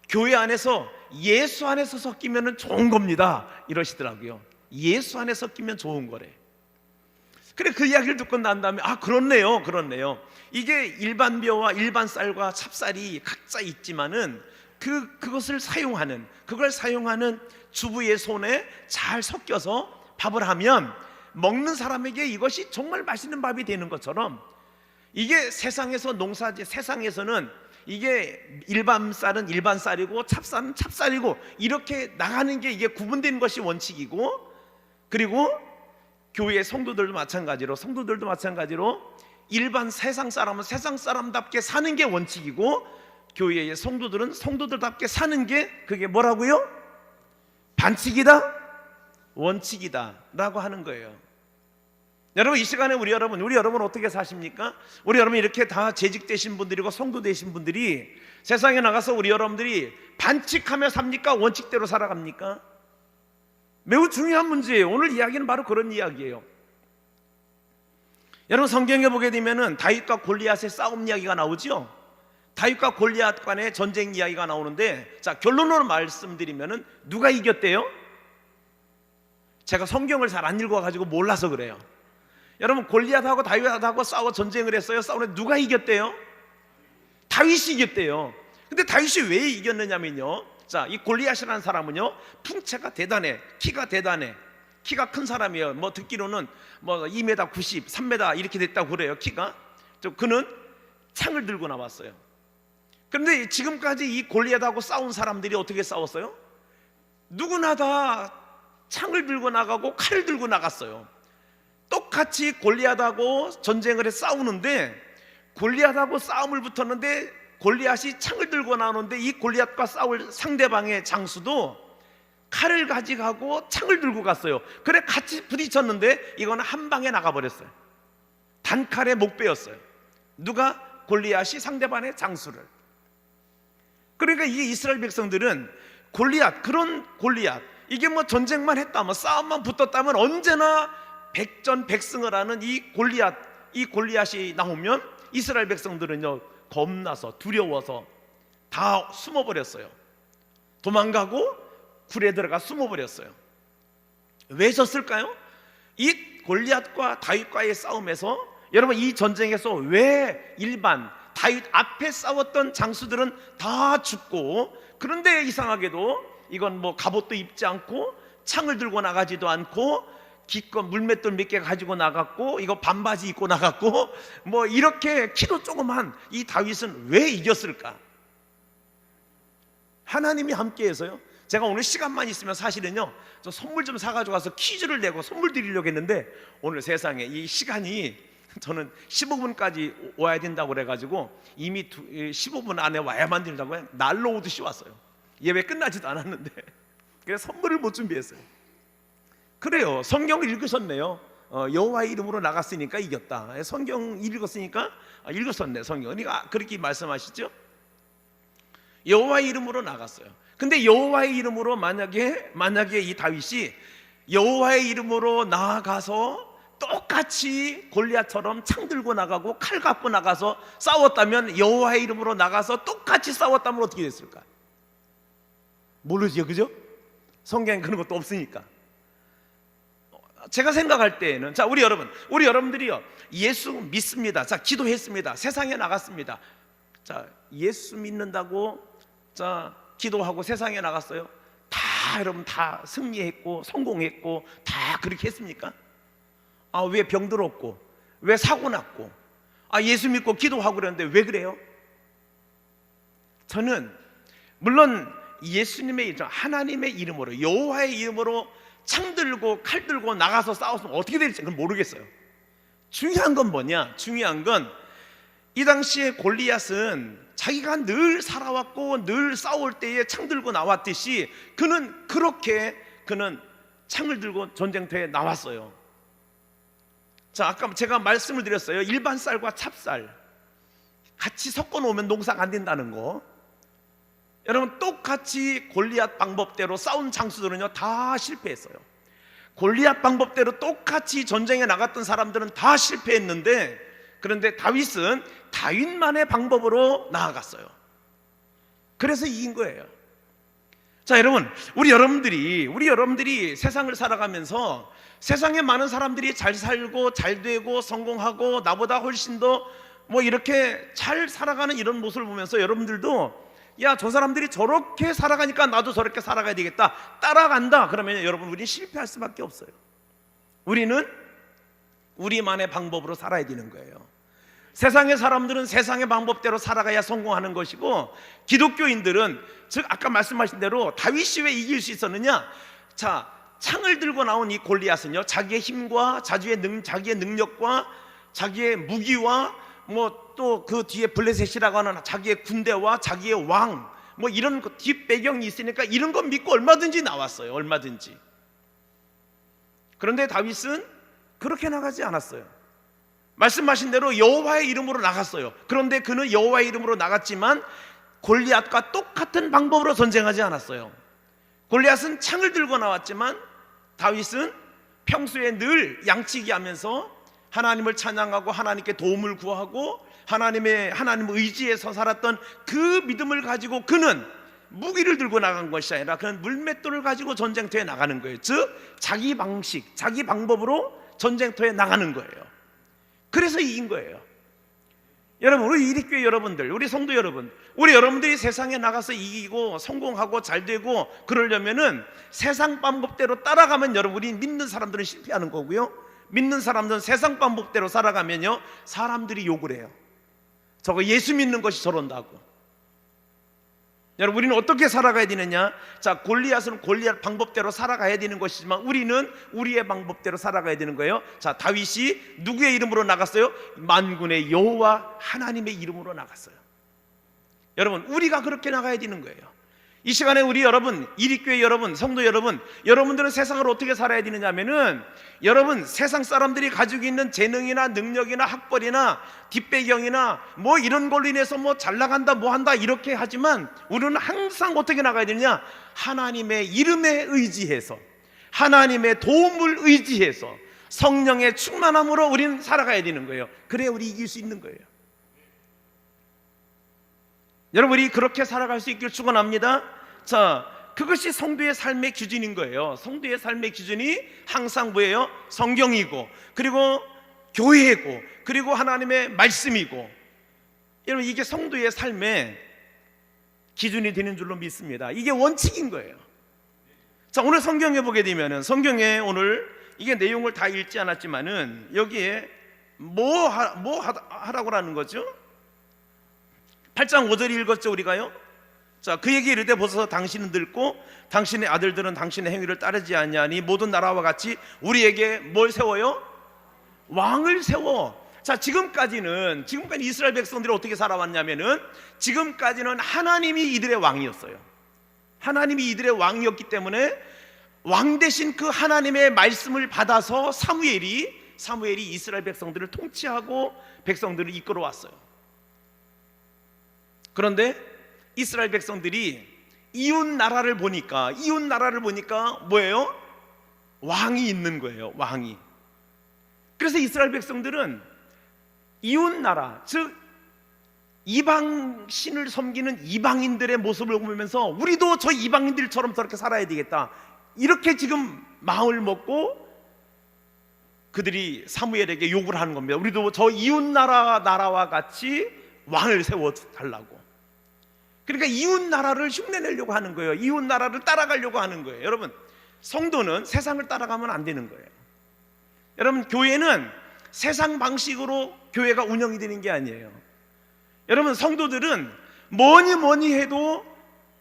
교회 안에서 예수 안에서 섞이면 좋은 겁니다 이러시더라고요. 예수 안에 섞이면 좋은 거래. 그래, 그 이야기를 듣고 난 다음에 그렇네요. 이게 일반 벼와 일반 쌀과 찹쌀이 각자 있지만은 그걸 사용하는 주부의 손에 잘 섞여서 밥을 하면 먹는 사람에게 이것이 정말 맛있는 밥이 되는 것처럼, 이게 세상에서 농사지, 세상에서는 이게 일반 쌀은 일반 쌀이고 찹쌀은 찹쌀이고 이렇게 나가는 게 이게 구분된 것이 원칙이고, 그리고 교회 성도들도 마찬가지로 일반 세상 사람은 세상 사람답게 사는 게 원칙이고, 교회의 성도들은 성도들답게 사는 게 그게 뭐라고요? 반칙이다, 원칙이다 라고 하는 거예요. 여러분, 이 시간에 우리 여러분 어떻게 사십니까? 우리 여러분 이렇게 다 재직되신 분들이고 성도 되신 분들이 세상에 나가서 우리 여러분들이 반칙하며 삽니까? 원칙대로 살아갑니까? 매우 중요한 문제예요. 오늘 이야기는 바로 그런 이야기예요. 여러분, 성경에 보게 되면은 다윗과 골리앗의 싸움 이야기가 나오죠. 다윗과 골리앗 간의 전쟁 이야기가 나오는데, 자, 결론으로 말씀드리면은 누가 이겼대요? 제가 성경을 잘 안 읽어가지고 몰라서 그래요. 여러분, 골리앗하고 다윗하고 싸워 전쟁을 했어요. 싸우는데 누가 이겼대요? 다윗이 이겼대요. 근데 다윗이 왜 이겼느냐면요, 자, 이 골리앗이라는 사람은요, 풍채가 대단해, 키가 대단해, 키가 큰 사람이에요. 뭐 듣기로는 뭐 2m 90, 3m 이렇게 됐다고 그래요, 키가. 그는 창을 들고 나왔어요. 그런데 지금까지 이 골리앗하고 싸운 사람들이 어떻게 싸웠어요? 누구나 다 창을 들고 나가고 칼을 들고 나갔어요. 똑같이 골리앗하고 전쟁을 해 싸우는데, 골리앗하고 싸움을 붙었는데 골리앗이 창을 들고 나오는데 이 골리앗과 싸울 상대방의 장수도 칼을 가져가고 창을 들고 갔어요. 그래 같이 부딪혔는데 이거는 한 방에 나가버렸어요. 단칼에 못 베었어요. 누가? 골리앗이 상대방의 장수를. 그러니까 이 이스라엘 백성들은 그런 골리앗, 이게 뭐 전쟁만 했다, 뭐 싸움만 붙었다면 언제나 백전백승을 하는 이 골리앗이 나오면 이스라엘 백성들은요, 겁나서 두려워서 다 숨어버렸어요. 도망가고 굴에 들어가 숨어버렸어요. 왜 졌을까요? 이 골리앗과 다윗과의 싸움에서, 여러분, 이 전쟁에서 왜 일반 다윗 앞에 싸웠던 장수들은 다 죽고, 그런데 이상하게도 이건 뭐 갑옷도 입지 않고 창을 들고 나가지도 않고 기껏 물맷돌 몇 개 가지고 나갔고, 이거 반바지 입고 나갔고, 뭐 이렇게 키도 조그만 이 다윗은 왜 이겼을까? 하나님이 함께해서요. 제가 오늘 시간만 있으면 사실은요, 저 선물 좀 사가지고 와서 퀴즈를 내고 선물 드리려고 했는데, 오늘 세상에 이 시간이, 저는 15분까지 와야 된다고 그래가지고 이미 15분 안에 와야만 된다고 날로 오듯이 왔어요. 예배 끝나지도 않았는데 그래서 선물을 못 준비했어요. 그래요, 성경을 읽으셨네요. 여호와의 이름으로 나갔으니까 이겼다. 성경 읽었으니까 읽었었네, 성경. 그러니까 그렇게 말씀하시죠. 여호와의 이름으로 나갔어요. 근데 여호와의 이름으로 만약에 이 다윗이 여호와의 이름으로 나아가서 똑같이 골리앗처럼 창 들고 나가고 칼 갖고 나가서 싸웠다면, 여호와의 이름으로 나가서 똑같이 싸웠다면 어떻게 됐을까? 모르죠, 그죠? 성경에 그런 것도 없으니까. 제가 생각할 때에는, 자, 우리 여러분들이요, 예수 믿습니다. 자, 기도했습니다. 세상에 나갔습니다. 자, 예수 믿는다고 자 기도하고 세상에 나갔어요. 여러분 다 승리했고 성공했고 다 그렇게 했습니까? 왜 병들었고, 왜 사고 났고, 예수 믿고 기도하고 그랬는데 왜 그래요? 저는 물론 예수님의 이름, 하나님의 이름으로, 여호와의 이름으로 창 들고 칼 들고 나가서 싸웠으면 어떻게 될지 그건 모르겠어요. 중요한 건 뭐냐? 중요한 건 이 당시에 골리앗은 자기가 늘 살아왔고 늘 싸울 때에 창 들고 나왔듯이 그는 창을 들고 전쟁터에 나왔어요. 자, 아까 제가 말씀을 드렸어요. 일반 쌀과 찹쌀 같이 섞어 놓으면 농사가 안 된다는 거. 여러분, 똑같이 골리앗 방법대로 싸운 장수들은요 다 실패했어요. 골리앗 방법대로 똑같이 전쟁에 나갔던 사람들은 다 실패했는데, 그런데 다윗은 다윗만의 방법으로 나아갔어요. 그래서 이긴 거예요. 자, 여러분, 우리 여러분들이 세상을 살아가면서 세상에 많은 사람들이 잘 살고 잘 되고 성공하고 나보다 훨씬 더 뭐 이렇게 잘 살아가는 이런 모습을 보면서 여러분들도, 야, 저 사람들이 저렇게 살아가니까 나도 저렇게 살아가야 되겠다, 따라간다. 그러면 여러분, 우리는 실패할 수밖에 없어요. 우리는 우리만의 방법으로 살아야 되는 거예요. 세상의 사람들은 세상의 방법대로 살아가야 성공하는 것이고, 기독교인들은 즉 아까 말씀하신 대로 다윗이 왜 이길 수 있었느냐? 자, 창을 들고 나온 이 골리앗은요, 자기의 힘과 자기의 능력과 자기의 무기와 뭐 또 그 뒤에 블레셋이라고 하는 자기의 군대와 자기의 왕, 뭐 이런 뒷배경이 있으니까 이런 거 믿고 얼마든지 나왔어요. 얼마든지. 그런데 다윗은 그렇게 나가지 않았어요. 말씀하신 대로 여호와의 이름으로 나갔어요. 그런데 그는 여호와의 이름으로 나갔지만 골리앗과 똑같은 방법으로 전쟁하지 않았어요. 골리앗은 창을 들고 나왔지만 다윗은 평소에 늘 양치기 하면서 하나님을 찬양하고 하나님께 도움을 구하고 하나님 의지에서 살았던 그 믿음을 가지고 그는 무기를 들고 나간 것이 아니라 그는 물맷돌을 가지고 전쟁터에 나가는 거예요. 즉 자기 방식, 자기 방법으로 전쟁터에 나가는 거예요. 그래서 이긴 거예요. 여러분, 우리 이리교회 여러분들, 우리 성도 여러분, 우리 여러분들이 세상에 나가서 이기고 성공하고 잘 되고 그러려면은 세상 방법대로 따라가면 여러분, 우리 믿는 사람들은 실패하는 거고요, 믿는 사람들은 세상 방법대로 살아가면요 사람들이 욕을 해요. 저거 예수 믿는 것이 저런다고. 여러분, 우리는 어떻게 살아가야 되느냐? 자, 골리앗은 골리앗 방법대로 살아가야 되는 것이지만 우리는 우리의 방법대로 살아가야 되는 거예요. 자, 다윗이 누구의 이름으로 나갔어요? 만군의 여호와 하나님의 이름으로 나갔어요. 여러분, 우리가 그렇게 나가야 되는 거예요. 이 시간에 우리 여러분, 이리교회 여러분, 성도 여러분, 여러분들은 세상을 어떻게 살아야 되느냐 하면은, 여러분 세상 사람들이 가지고 있는 재능이나 능력이나 학벌이나 뒷배경이나 뭐 이런 걸로 인해서 뭐 잘 나간다 뭐 한다 이렇게 하지만 우리는 항상 어떻게 나가야 되느냐? 하나님의 이름에 의지해서, 하나님의 도움을 의지해서 성령의 충만함으로 우리는 살아가야 되는 거예요. 그래야 우리 이길 수 있는 거예요. 여러분, 우리 그렇게 살아갈 수 있길 축원합니다. 자, 그것이 성도의 삶의 기준인 거예요. 성도의 삶의 기준이 항상 뭐예요? 성경이고, 그리고 교회고, 그리고 하나님의 말씀이고. 여러분, 이게 성도의 삶의 기준이 되는 줄로 믿습니다. 이게 원칙인 거예요. 자, 오늘 성경에 보게 되면은, 성경에 오늘 이게 내용을 다 읽지 않았지만은 여기에 뭐 하라고 하는 거죠? 8장 5절 읽었죠, 우리가요? 자, 그에게 이르되 보소서 당신은 늙고 당신의 아들들은 당신의 행위를 따르지 아니하니 모든 나라와 같이 우리에게 뭘 세워요? 왕을 세워. 자, 지금까지 이스라엘 백성들이 어떻게 살아왔냐면은, 지금까지는 하나님이 이들의 왕이었어요. 하나님이 이들의 왕이었기 때문에 왕 대신 그 하나님의 말씀을 받아서 사무엘이 이스라엘 백성들을 통치하고 백성들을 이끌어왔어요. 그런데 이스라엘 백성들이 이웃 나라를 보니까 뭐예요? 왕이 있는 거예요. 왕이. 그래서 이스라엘 백성들은 이웃 나라, 즉 이방 신을 섬기는 이방인들의 모습을 보면서 우리도 저 이방인들처럼 저렇게 살아야 되겠다, 이렇게 지금 마음을 먹고 그들이 사무엘에게 요구를 하는 겁니다. 우리도 저 이웃 나라와 같이 왕을 세워 달라고. 그러니까 이웃 나라를 흉내내려고 하는 거예요. 이웃 나라를 따라가려고 하는 거예요. 여러분, 성도는 세상을 따라가면 안 되는 거예요. 여러분, 교회는 세상 방식으로 교회가 운영이 되는 게 아니에요. 여러분, 성도들은 뭐니 해도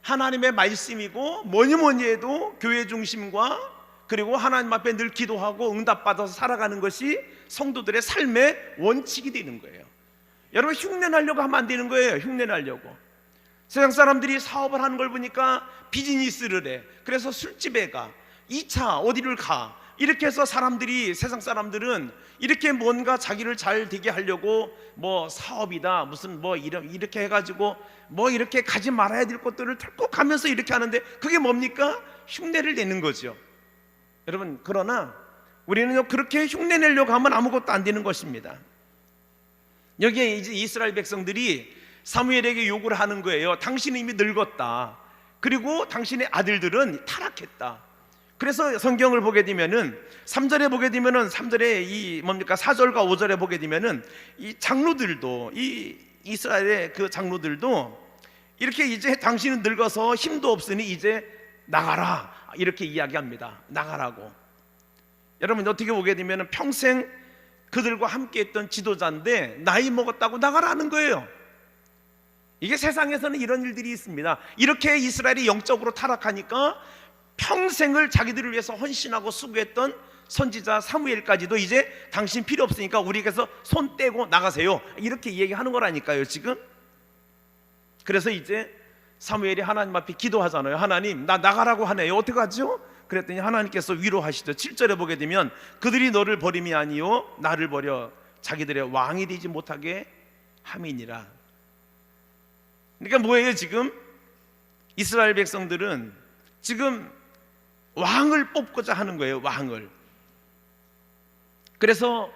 하나님의 말씀이고, 뭐니 해도 교회 중심과, 그리고 하나님 앞에 늘 기도하고 응답받아서 살아가는 것이 성도들의 삶의 원칙이 되는 거예요. 여러분, 흉내내려고 하면 안 되는 거예요. 흉내내려고. 세상 사람들이 사업을 하는 걸 보니까 비즈니스를 해. 그래서 술집에 가, 2차 어디를 가, 이렇게 해서 세상 사람들은 이렇게 뭔가 자기를 잘 되게 하려고 뭐 사업이다 무슨 뭐 이렇게 해가지고 뭐 이렇게 가지 말아야 될 것들을 털고 가면서 이렇게 하는데, 그게 뭡니까? 흉내를 내는 거죠. 여러분, 그러나 우리는요, 그렇게 흉내내려고 하면 아무것도 안 되는 것입니다. 여기에 이제 이스라엘 백성들이 사무엘에게 요구를 하는 거예요. 당신은 이미 늙었다. 그리고 당신의 아들들은 타락했다. 그래서 성경을 보게 되면은 3절에 보게 되면은 3절에 이 뭡니까? 4절과 5절에 보게 되면은 이 장로들도, 이 이스라엘의 그 장로들도 이렇게 이제 당신은 늙어서 힘도 없으니 이제 나가라, 이렇게 이야기합니다. 나가라고. 여러분, 어떻게 보게 되면은 평생 그들과 함께 했던 지도자인데 나이 먹었다고 나가라는 거예요. 이게 세상에서는 이런 일들이 있습니다. 이렇게 이스라엘이 영적으로 타락하니까 평생을 자기들을 위해서 헌신하고 수고했던 선지자 사무엘까지도 이제 당신 필요 없으니까 우리에게서 손 떼고 나가세요, 이렇게 얘기하는 거라니까요 지금. 그래서 이제 사무엘이 하나님 앞에 기도하잖아요. 하나님, 나 나가라고 하네요. 어떡하죠? 그랬더니 하나님께서 위로하시죠. 7절에 보게 되면 그들이 너를 버림이 아니요 나를 버려 자기들의 왕이 되지 못하게 함이니라. 그러니까 뭐예요? 지금 이스라엘 백성들은 지금 왕을 뽑고자 하는 거예요. 왕을. 그래서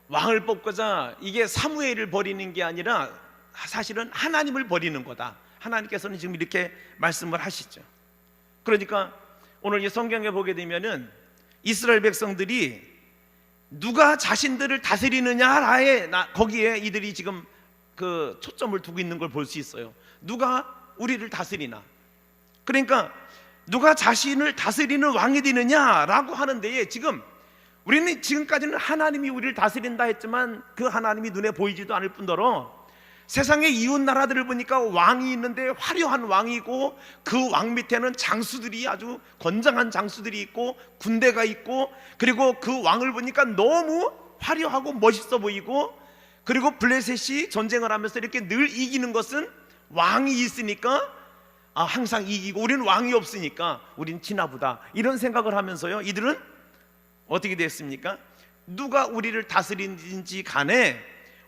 왕을 뽑고자, 이게 사무엘을 버리는 게 아니라 사실은 하나님을 버리는 거다. 하나님께서는 지금 이렇게 말씀을 하시죠. 그러니까 오늘 이 성경에 보게 되면은 이스라엘 백성들이 누가 자신들을 다스리느냐라에 거기에 이들이 지금 그 초점을 두고 있는 걸 볼 수 있어요. 누가 우리를 다스리나. 그러니까 누가 자신을 다스리는 왕이 되느냐라고 하는 데에 지금 우리는 지금까지는 하나님이 우리를 다스린다 했지만 그 하나님이 눈에 보이지도 않을 뿐더러 세상의 이웃 나라들을 보니까 왕이 있는데 화려한 왕이고 그 왕 밑에는 장수들이 아주 건장한 장수들이 있고 군대가 있고, 그리고 그 왕을 보니까 너무 화려하고 멋있어 보이고, 그리고 블레셋이 전쟁을 하면서 이렇게 늘 이기는 것은 왕이 있으니까 항상 이기고 우리는 왕이 없으니까 우리는 지나보다, 이런 생각을 하면서요 이들은 어떻게 됐습니까? 누가 우리를 다스리는지 간에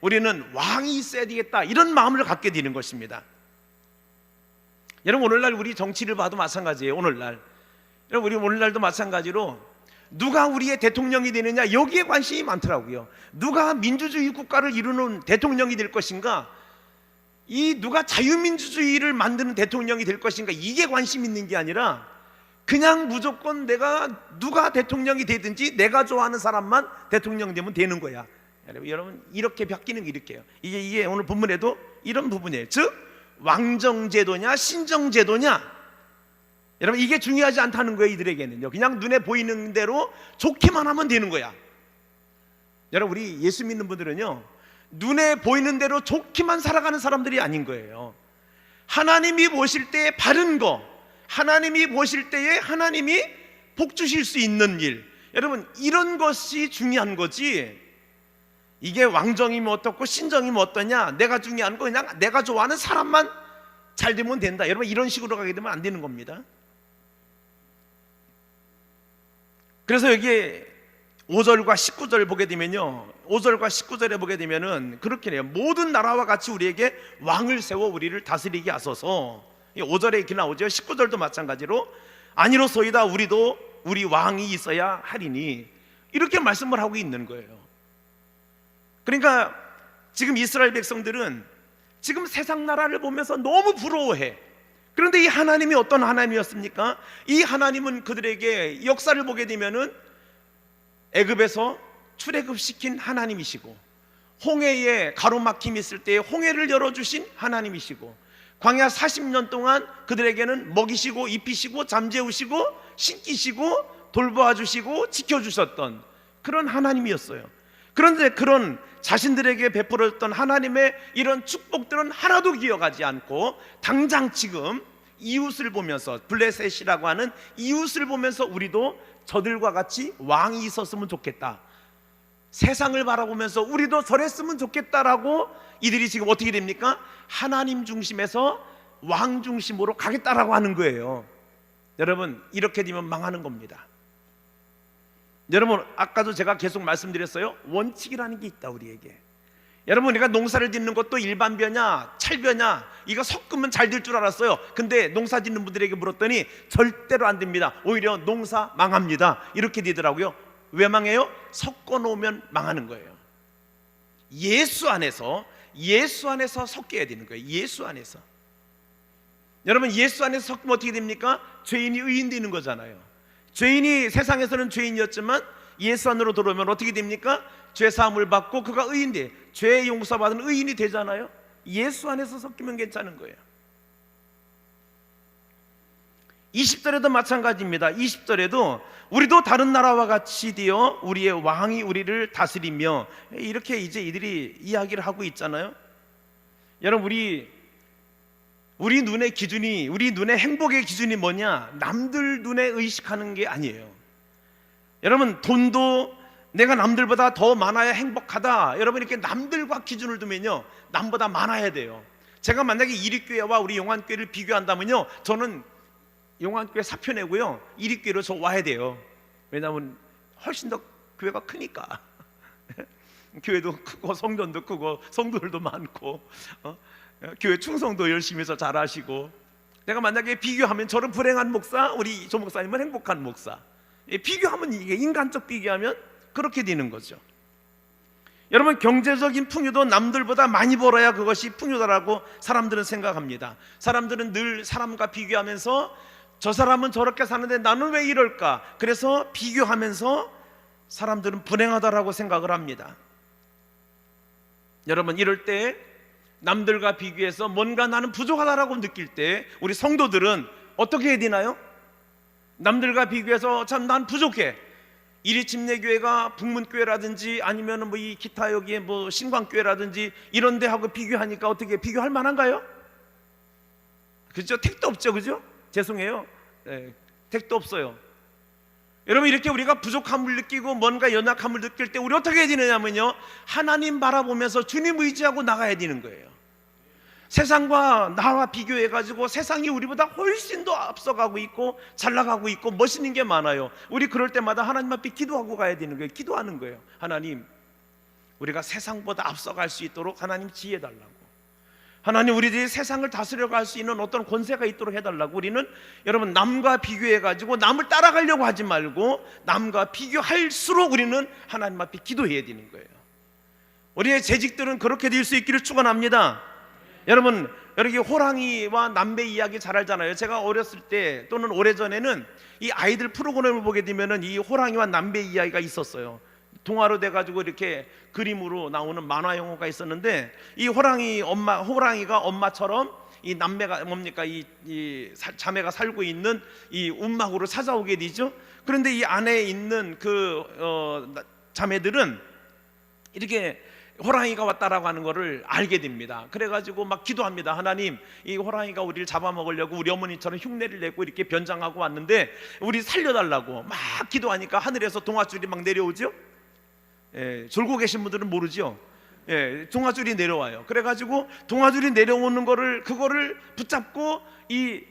우리는 왕이 있어야 되겠다, 이런 마음을 갖게 되는 것입니다. 여러분, 오늘날 우리 정치를 봐도 마찬가지예요. 오늘날 여러분, 우리 오늘날도 마찬가지로 누가 우리의 대통령이 되느냐, 여기에 관심이 많더라고요. 누가 민주주의 국가를 이루는 대통령이 될 것인가, 이 누가 자유민주주의를 만드는 대통령이 될 것인가, 이게 관심 있는 게 아니라 그냥 무조건 내가 누가 대통령이 되든지 내가 좋아하는 사람만 대통령 되면 되는 거야. 여러분, 이렇게 바뀌는 게 이렇게요. 이게 오늘 본문에도 이런 부분이에요. 즉 왕정제도냐 신정제도냐, 여러분 이게 중요하지 않다는 거예요. 이들에게는요 그냥 눈에 보이는 대로 좋게만 하면 되는 거야. 여러분, 우리 예수 믿는 분들은요 눈에 보이는 대로 좋게만 살아가는 사람들이 아닌 거예요. 하나님이 보실 때에 바른 거, 하나님이 보실 때에 하나님이 복 주실 수 있는 일, 여러분 이런 것이 중요한 거지, 이게 왕정이면 어떻고 신정이면 어떠냐, 내가 중요한 거 그냥 내가 좋아하는 사람만 잘 되면 된다, 여러분 이런 식으로 가게 되면 안 되는 겁니다. 그래서 여기에 5절과 19절 보게 되면요, 5절과 19절에 보게 되면은 그렇게 해요. 모든 나라와 같이 우리에게 왕을 세워 우리를 다스리게 하소서. 5절에 이렇게 나오죠. 19절도 마찬가지로 아니로소이다 우리도 우리 왕이 있어야 하리니, 이렇게 말씀을 하고 있는 거예요. 그러니까 지금 이스라엘 백성들은 지금 세상 나라를 보면서 너무 부러워해. 그런데 이 하나님이 어떤 하나님이었습니까? 이 하나님은 그들에게 역사를 보게 되면은 애굽에서 출애굽시킨 하나님이시고, 홍해에 가로막힘이 있을 때 홍해를 열어주신 하나님이시고, 광야 40년 동안 그들에게는 먹이시고 입히시고 잠재우시고 신기시고 돌보아주시고 지켜주셨던 그런 하나님이었어요. 그런데 그런 자신들에게 베풀었던 하나님의 이런 축복들은 하나도 기억하지 않고 당장 지금 이웃을 보면서, 블레셋이라고 하는 이웃을 보면서 우리도 저들과 같이 왕이 있었으면 좋겠다, 세상을 바라보면서 우리도 저랬으면 좋겠다라고 이들이 지금 어떻게 됩니까? 하나님 중심에서 왕 중심으로 가겠다라고 하는 거예요. 여러분, 이렇게 되면 망하는 겁니다. 여러분, 아까도 제가 계속 말씀드렸어요. 원칙이라는 게 있다 우리에게. 여러분, 우리가 농사를 짓는 것도 일반벼냐 찰벼냐 이거 섞으면 잘 될 줄 알았어요. 근데 농사 짓는 분들에게 물었더니 절대로 안 됩니다. 오히려 농사 망합니다. 이렇게 되더라고요. 왜 망해요? 섞어 놓으면 망하는 거예요. 예수 안에서 섞여야 되는 거예요. 예수 안에서. 여러분, 예수 안에서 섞으면 어떻게 됩니까? 죄인이 의인 되는 거잖아요. 죄인이 세상에서는 죄인이었지만 예수 안으로 들어오면 어떻게 됩니까? 죄 사함을 받고 그가 의인 돼, 죄 용서받은 의인이 되잖아요. 예수 안에서 섞이면 괜찮은 거예요. 20절에도 마찬가지입니다. 20절에도 우리도 다른 나라와 같이 되어 우리의 왕이 우리를 다스리며, 이렇게 이제 이들이 이야기를 하고 있잖아요. 여러분, 우리 눈의 기준이, 우리 눈의 행복의 기준이 뭐냐? 남들 눈에 의식하는 게 아니에요. 여러분, 돈도 내가 남들보다 더 많아야 행복하다, 여러분 이렇게 남들과 기준을 두면요, 남보다 많아야 돼요. 제가 만약에 이립교회와 우리 용안교회를 비교한다면요, 저는 용안교회 사표 내고요, 이립교회로 저 와야 돼요. 왜냐하면 훨씬 더 교회가 크니까. 교회도 크고 성전도 크고 성도들도 많고, 교회 충성도 열심히 해서 잘하시고. 내가 만약에 비교하면 저는 불행한 목사, 우리 조 목사님은 행복한 목사. 비교하면, 이게 인간적 비교하면 그렇게 되는 거죠. 여러분, 경제적인 풍요도 남들보다 많이 벌어야 그것이 풍요다라고 사람들은 생각합니다. 사람들은 늘 사람과 비교하면서 저 사람은 저렇게 사는데 나는 왜 이럴까? 그래서 비교하면서 사람들은 불행하다라고 생각을 합니다. 여러분, 이럴 때 남들과 비교해서 뭔가 나는 부족하다라고 느낄 때 우리 성도들은 어떻게 해야 되나요? 남들과 비교해서 참 난 부족해, 이리침례교회가 북문교회라든지 아니면 뭐 이 기타 여기에 뭐 신광교회라든지 이런 데하고 비교하니까 어떻게 비교할 만한가요? 그죠? 택도 없죠, 그죠? 죄송해요. 네, 택도 없어요. 여러분, 이렇게 우리가 부족함을 느끼고 뭔가 연약함을 느낄 때 우리 어떻게 해야 되느냐면요, 하나님 바라보면서 주님 의지하고 나가야 되는 거예요. 세상과 나와 비교해가지고 세상이 우리보다 훨씬 더 앞서가고 있고 잘 나가고 있고 멋있는 게 많아요. 우리 그럴 때마다 하나님 앞에 기도하고 가야 되는 거예요. 기도하는 거예요. 하나님, 우리가 세상보다 앞서갈 수 있도록 하나님 지혜 달라고. 하나님, 우리들이 세상을 다스려갈 수 있는 어떤 권세가 있도록 해달라고. 우리는 여러분, 남과 비교해가지고 남을 따라가려고 하지 말고 남과 비교할수록 우리는 하나님 앞에 기도해야 되는 거예요. 우리의 재직들은 그렇게 될 수 있기를 축원합니다. 여러분, 여기 호랑이와 남배 이야기 잘 알잖아요. 제가 어렸을 때 또는 오래전에는 이 아이들 프로그램을 보게 되면은 이 호랑이와 남배 이야기가 있었어요. 동화로 돼가지고 이렇게 그림으로 나오는 만화 영화가 있었는데, 이 호랑이가 엄마처럼 이 남매가 뭡니까, 이 자매가 살고 있는 이 움막으로 찾아오게 되죠. 그런데 이 안에 있는 자매들은 이렇게 호랑이가 왔다라고 하는 것을 알게 됩니다. 그래가지고 막 기도합니다. 하나님, 이 호랑이가 우리를 잡아먹으려고 우리 어머니처럼 흉내를 내고 이렇게 변장하고 왔는데 우리 살려달라고 막 기도하니까 하늘에서 동아줄이 막 내려오죠. 졸고 계신 분들은 모르죠. 동아줄이 내려와요. 그래가지고 동아줄이 내려오는 그거를 붙잡고 이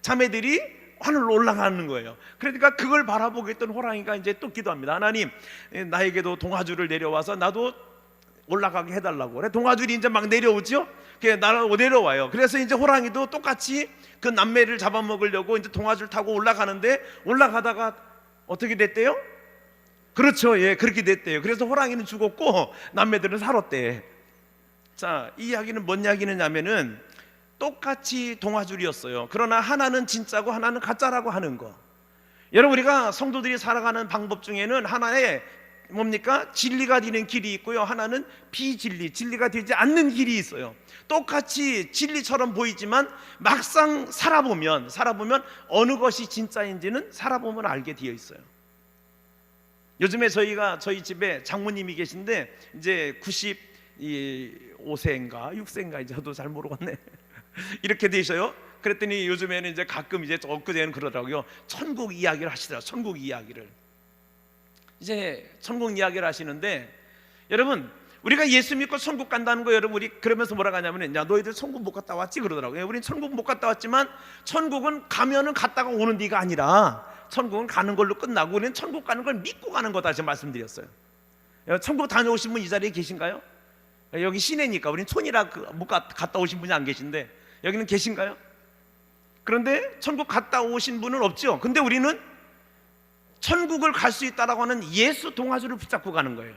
자매들이 하늘로 올라가는 거예요. 그러니까 그걸 바라보고 있던 호랑이가 이제 또 기도합니다. 하나님, 나에게도 동아줄을 내려와서 나도 올라가게 해달라고. 그래, 동아줄이 이제 막 내려오죠. 내려와요. 그래서 이제 호랑이도 똑같이 그 남매를 잡아먹으려고 이제 동아줄 타고 올라가는데, 올라가다가 어떻게 됐대요? 그렇죠, 예, 그렇게 됐대요. 그래서 호랑이는 죽었고 남매들은 살았대. 자, 이 이야기는 뭔 이야기냐면은 똑같이 동아줄이었어요. 그러나 하나는 진짜고 하나는 가짜라고 하는 거. 여러분, 우리가 성도들이 살아가는 방법 중에는 하나의 뭡니까? 진리가 되는 길이 있고요, 하나는 진리가 되지 않는 길이 있어요. 똑같이 진리처럼 보이지만 막상 살아보면 어느 것이 진짜인지는 살아보면 알게 되어 있어요. 요즘에 저희 집에 장모님이 계신데 이제 95세인가 6세인가 이제 저도 잘 모르겠네. 이렇게 되셔요. 그랬더니 요즘에는 이제 가끔 이제 엊그제는 그러더라고요. 천국 이야기를 하시더라고요. 천국 이야기를. 이제 천국 이야기를 하시는데, 여러분, 우리가 예수 믿고 천국 간다는 거, 여러분, 우리 그러면서 뭐라고 하냐면, 야, 너희들 천국 못 갔다 왔지? 그러더라고요. 우리는 천국 못 갔다 왔지만 천국은 가면은 갔다가 오는 데가 아니라 천국은 가는 걸로 끝나고 우리는 천국 가는 걸 믿고 가는 거다, 제가 말씀드렸어요. 천국 다녀오신 분 이 자리에 계신가요? 여기 시내니까 우리는 촌이라 못 갔다 오신 분이 안 계신데 여기는 계신가요? 그런데 천국 갔다 오신 분은 없죠. 근데 우리는 천국을 갈 수 있다라고 하는 예수 동아줄을 붙잡고 가는 거예요.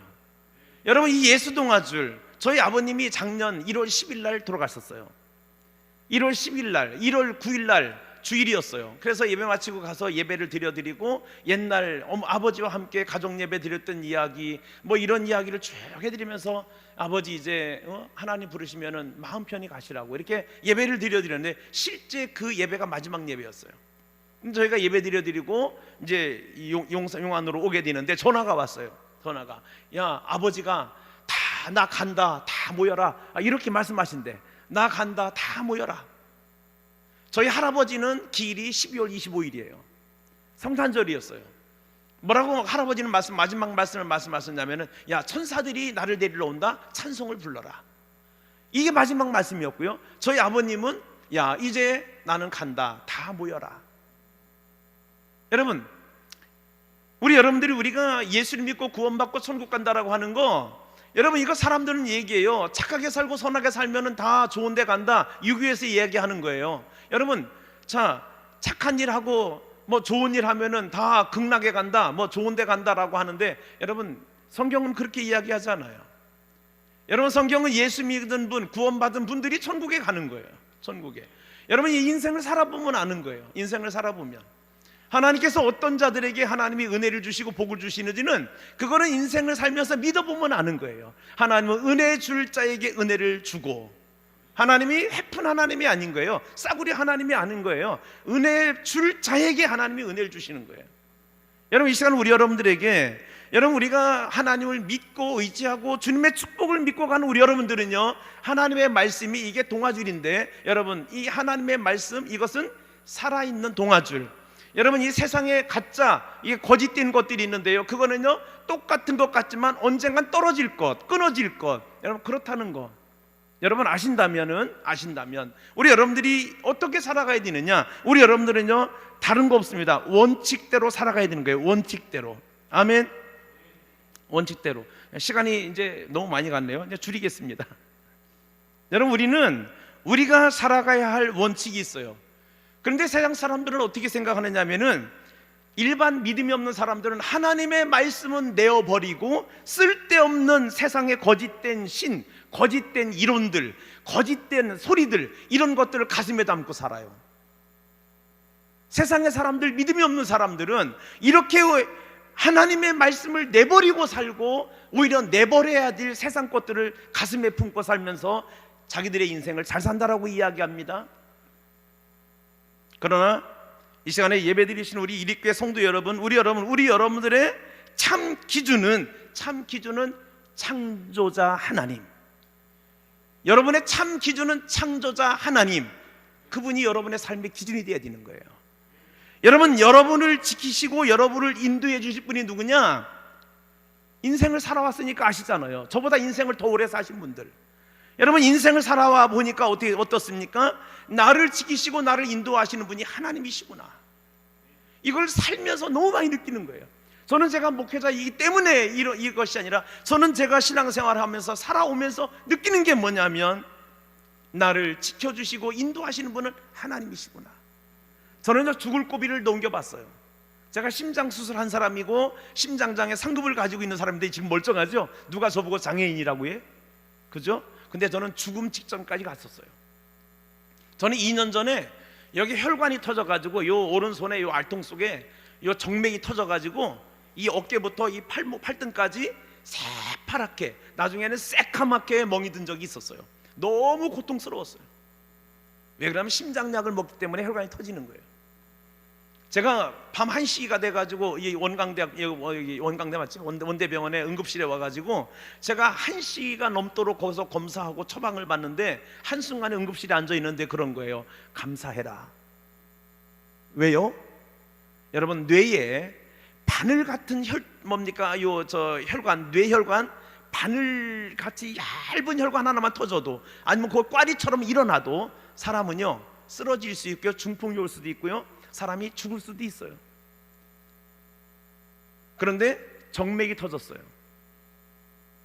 여러분, 이 예수 동아줄, 저희 아버님이 작년 1월 10일 날 돌아가셨어요. 1월 10일 날, 1월 9일 날 주일이었어요. 그래서 예배 마치고 가서 예배를 드려드리고, 옛날 아버지와 함께 가족 예배 드렸던 이야기, 뭐 이런 이야기를 쭉 해드리면서 아버지 이제 하나님 부르시면은 마음 편히 가시라고 이렇게 예배를 드려드렸는데, 실제 그 예배가 마지막 예배였어요. 저희가 예배 드리고 이제 용안으로 오게 되는데 전화가 왔어요. 전화가, 야, 아버지가 다 나 간다, 다 모여라, 이렇게 말씀하신대. 나 간다, 다 모여라. 저희 할아버지는 기일이 12월 25일이에요 성탄절이었어요. 뭐라고 할아버지는 마지막 말씀을 말씀하셨냐면은, 야, 천사들이 나를 데리러 온다, 찬송을 불러라. 이게 마지막 말씀이었고요. 저희 아버님은, 야, 이제 나는 간다, 다 모여라. 여러분, 여러분들이 우리가 예수를 믿고 구원받고 천국 간다라고 하는 거, 여러분, 이거 사람들은 얘기해요. 착하게 살고 선하게 살면은 다 좋은 데 간다, 유교에서 이야기하는 거예요. 여러분, 자, 착한 일 하고 뭐 좋은 일 하면은 다 극락에 간다, 뭐 좋은 데 간다라고 하는데, 여러분, 성경은 그렇게 이야기하지 않아요. 여러분, 성경은 예수 믿은 분, 구원받은 분들이 천국에 가는 거예요. 천국에. 여러분, 이 인생을 살아보면 아는 거예요. 인생을 살아보면 하나님께서 어떤 자들에게 하나님이 은혜를 주시고 복을 주시는지는, 그거는 인생을 살면서 믿어보면 아는 거예요. 하나님은 은혜 줄 자에게 은혜를 주고, 하나님이 해픈 하나님이 아닌 거예요. 싸구려 하나님이 아닌 거예요. 은혜 줄 자에게 하나님이 은혜를 주시는 거예요. 여러분, 이 시간 우리 여러분들에게, 여러분, 우리가 하나님을 믿고 의지하고 주님의 축복을 믿고 가는 우리 여러분들은요, 하나님의 말씀이 이게 동아줄인데, 여러분, 이 하나님의 말씀, 이것은 살아있는 동아줄. 여러분, 이 세상에 가짜, 이게 거짓된 것들이 있는데요, 그거는요, 똑같은 것 같지만 언젠간 떨어질 것, 끊어질 것, 여러분, 그렇다는 거 여러분 아신다면 우리 여러분들이 어떻게 살아가야 되느냐, 우리 여러분들은요, 다른 거 없습니다. 원칙대로 살아가야 되는 거예요. 원칙대로. 아멘. 원칙대로. 시간이 이제 너무 많이 갔네요. 이제 줄이겠습니다. 여러분, 우리가 살아가야 할 원칙이 있어요. 그런데 세상 사람들은 어떻게 생각하느냐 하면은, 일반 믿음이 없는 사람들은 하나님의 말씀은 내어버리고 쓸데없는 세상의 거짓된 신, 거짓된 이론들, 거짓된 소리들, 이런 것들을 가슴에 담고 살아요. 세상의 사람들, 믿음이 없는 사람들은 이렇게 하나님의 말씀을 내버리고 살고, 오히려 내버려야 될 세상 것들을 가슴에 품고 살면서 자기들의 인생을 잘 산다라고 이야기합니다. 그러나 이 시간에 예배드리신 우리 이립교회 성도 여러분, 우리 여러분들의 참 기준은 창조자 하나님. 여러분의 참 기준은 창조자 하나님. 그분이 여러분의 삶의 기준이 되어야 되는 거예요. 여러분을 지키시고 여러분을 인도해 주실 분이 누구냐? 인생을 살아왔으니까 아시잖아요. 저보다 인생을 더 오래 사신 분들. 여러분, 인생을 살아와 보니까 어떻습니까? 나를 지키시고 나를 인도하시는 분이 하나님이시구나. 이걸 살면서 너무 많이 느끼는 거예요. 저는 제가 목회자이기 때문에 이것이 아니라, 저는 제가 신앙생활을 하면서 살아오면서 느끼는 게 뭐냐면, 나를 지켜주시고 인도하시는 분은 하나님이시구나. 저는 죽을 고비를 넘겨봤어요. 제가 심장 수술한 사람이고 심장장애 상급을 가지고 있는 사람인데 지금 멀쩡하죠? 누가 저보고 장애인이라고 해? 그죠? 근데 저는 죽음 직전까지 갔었어요. 저는 2년 전에 여기 혈관이 터져가지고 요 오른손에 요 알통 속에 요 정맥이 터져가지고 이 어깨부터 이 팔등까지 새파랗게, 나중에는 새카맣게 멍이 든 적이 있었어요. 너무 고통스러웠어요. 왜 그러냐면 심장약을 먹기 때문에 혈관이 터지는 거예요. 제가 밤 1시가 돼가지고 이 원광대 맞지? 원대병원에 응급실에 와가지고 제가 1시가 넘도록 거기서 검사하고 처방을 받는데, 한순간에 응급실에 앉아있는데 그런 거예요. 감사해라. 왜요? 여러분, 뇌에 바늘 같은 혈관, 뇌혈관, 바늘같이 얇은 혈관 하나만 터져도, 아니면 그 꽈리처럼 일어나도 사람은요 쓰러질 수 있고요, 중풍이 올 수도 있고요, 사람이 죽을 수도 있어요. 그런데 정맥이 터졌어요.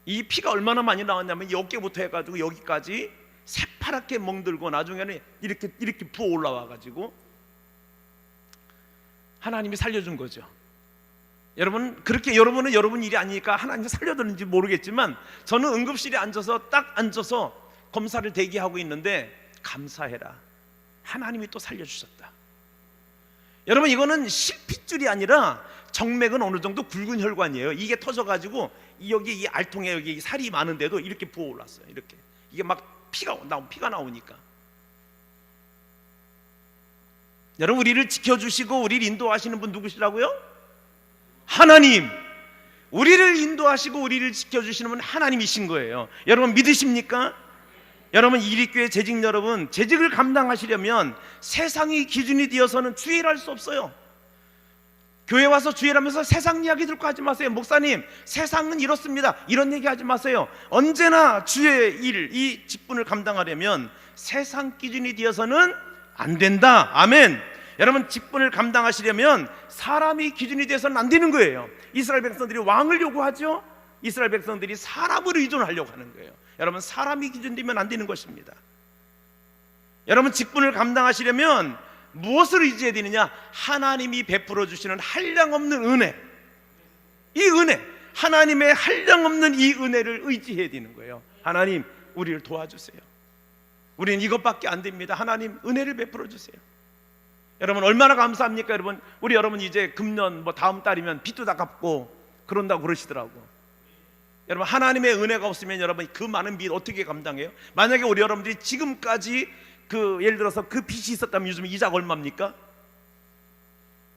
이 피가 얼마나 많이 나왔냐면, 이 어깨부터 해가지고 여기까지 새파랗게 멍들고, 나중에는 이렇게 부어 올라와가지고 하나님이 살려준 거죠. 여러분, 그렇게 여러분은 여러분 일이 아니니까 하나님이 살려드는지 모르겠지만, 저는 응급실에 딱 앉아서 검사를 대기하고 있는데, 감사해라, 하나님이 또 살려주셨다. 여러분, 이거는 실핏줄이 아니라 정맥은 어느 정도 굵은 혈관이에요. 이게 터져가지고 여기 이 알통에 여기 살이 많은데도 이렇게 부어 올랐어요. 이렇게 이게 막 피가 나오니까. 여러분, 우리를 지켜주시고 우리를 인도하시는 분 누구시라고요? 하나님. 우리를 인도하시고 우리를 지켜주시는 분 하나님이신 거예요. 여러분 믿으십니까? 여러분, 이립교회 재직 여러분, 재직을 감당하시려면 세상이 기준이 되어서는 주일할 수 없어요. 교회 와서 주일하면서 세상 이야기 듣고 하지 마세요. 목사님, 세상은 이렇습니다, 이런 얘기 하지 마세요. 언제나 주의 일, 이 직분을 감당하려면 세상 기준이 되어서는 안 된다. 아멘. 여러분, 직분을 감당하시려면 사람이 기준이 되어서는 안 되는 거예요. 이스라엘 백성들이 왕을 요구하죠. 이스라엘 백성들이 사람을 의존하려고 하는 거예요. 여러분, 사람이 기준되면 안 되는 것입니다. 여러분, 직분을 감당하시려면 무엇을 의지해야 되느냐? 하나님이 베풀어 주시는 한량없는 은혜, 이 은혜, 하나님의 한량없는 이 은혜를 의지해야 되는 거예요. 하나님, 우리를 도와주세요. 우리는 이것밖에 안 됩니다. 하나님, 은혜를 베풀어 주세요. 여러분, 얼마나 감사합니까? 우리 여러분 이제 금년 다음 달이면 빚도 다 갚고 그런다고 그러시더라고. 여러분, 하나님의 은혜가 없으면 여러분 그 많은 빚 어떻게 감당해요? 만약에 우리 여러분들이 지금까지 예를 들어서 그 빚이 있었다면 요즘 이자가 얼마입니까?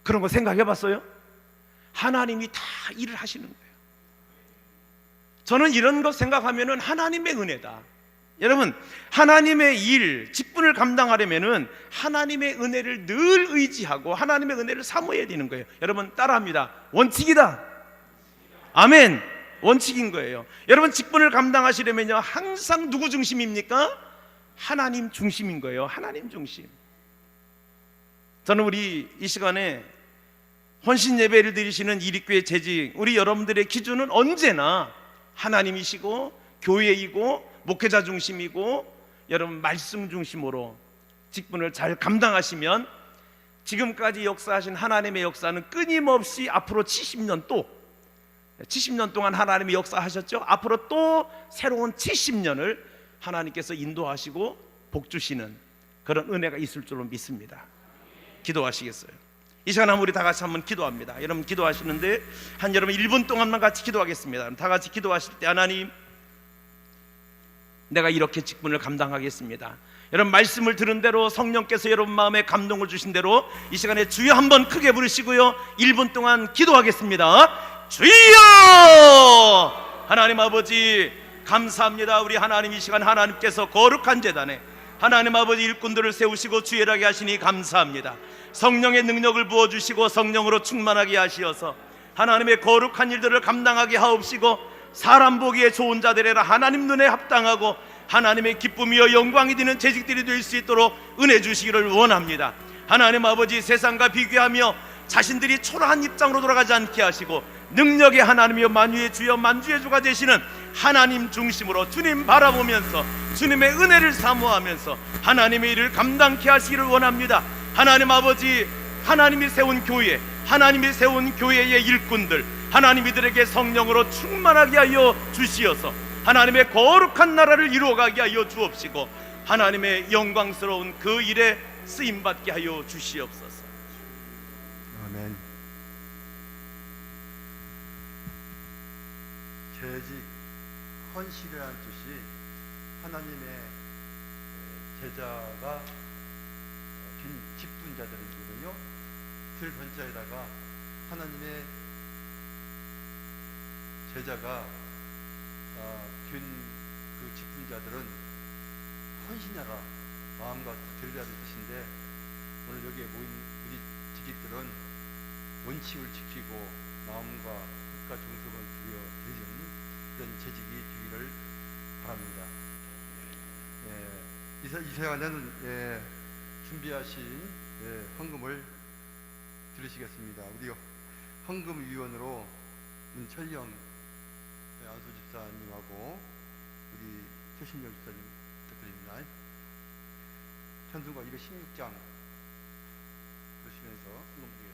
그런 거 생각해 봤어요? 하나님이 다 일을 하시는 거예요. 저는 이런 거 생각하면은 하나님의 은혜다. 여러분, 하나님의 일, 직분을 감당하려면은 하나님의 은혜를 늘 의지하고 하나님의 은혜를 사모해야 되는 거예요. 여러분, 따라합니다. 원칙이다. 아멘. 원칙인 거예요. 여러분, 직분을 감당하시려면요, 항상 누구 중심입니까? 하나님 중심인 거예요. 하나님 중심. 저는 우리 이 시간에 헌신 예배를 드리시는 이립교회 재직, 우리 여러분들의 기준은 언제나 하나님이시고 교회이고 목회자 중심이고 여러분 말씀 중심으로 직분을 잘 감당하시면 지금까지 역사하신 하나님의 역사는 끊임없이 앞으로 70년 동안 하나님이 역사하셨죠. 앞으로 또 새로운 70년을 하나님께서 인도하시고 복주시는 그런 은혜가 있을 줄로 믿습니다. 기도하시겠어요? 이 시간 우리 다 같이 한번 기도합니다. 여러분 기도하시는데 여러분 1분 동안만 같이 기도하겠습니다. 다 같이 기도하실 때, 하나님, 내가 이렇게 직분을 감당하겠습니다. 여러분, 말씀을 들은 대로 성령께서 여러분 마음에 감동을 주신 대로 이 시간에 주여 한번 크게 부르시고요, 1분 동안 기도하겠습니다. 주여! 하나님 아버지, 감사합니다. 우리 하나님, 이 시간 하나님께서 거룩한 제단에 하나님 아버지 일꾼들을 세우시고 주일하게 하시니 감사합니다. 성령의 능력을 부어주시고 성령으로 충만하게 하시어서 하나님의 거룩한 일들을 감당하게 하옵시고 사람 보기에 좋은 자들이라 하나님 눈에 합당하고 하나님의 기쁨이여 영광이 되는 재직들이 될 수 있도록 은혜 주시기를 원합니다. 하나님 아버지, 세상과 비교하며 자신들이 초라한 입장으로 돌아가지 않게 하시고 능력의 하나님이여 만유의 주여 만주의 주가 되시는 하나님 중심으로 주님 바라보면서 주님의 은혜를 사모하면서 하나님의 일을 감당케 하시기를 원합니다. 하나님 아버지, 하나님이 세운 교회, 하나님이 세운 교회의 일꾼들, 하나님 이들에게 성령으로 충만하게 하여 주시어서 하나님의 거룩한 나라를 이루어가게 하여 주옵시고 하나님의 영광스러운 그 일에 쓰임받게 하여 주시옵소서. 아멘. 재직, 헌신이라는 뜻이 하나님의 제자가 직분자들이거든요. 들 번자에다가 하나님의 제자가 그 직분자들은 헌신하라, 마음과 드리라는 뜻인데, 오늘 여기에 모인 우리 직직들은 원칙을 지키고 마음과 뜻과 정성을 들여 드리는 이런 재직이 되기를 바랍니다. 이 시간에는 준비하신 헌금을 들으시겠습니다. 우리 헌금위원으로 문철영 안수 집사님하고 우리 최신영 집사님 부탁드립니다. 천수가 216장 보시면서 헌금 드리겠습니다.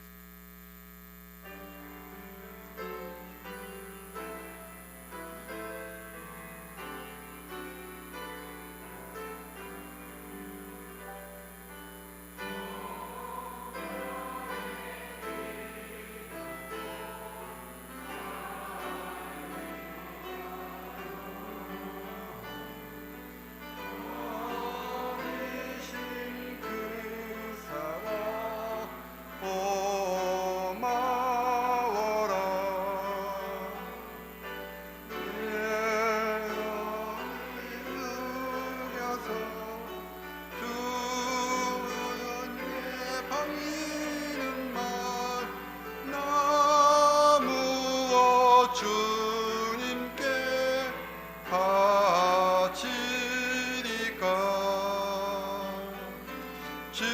지금도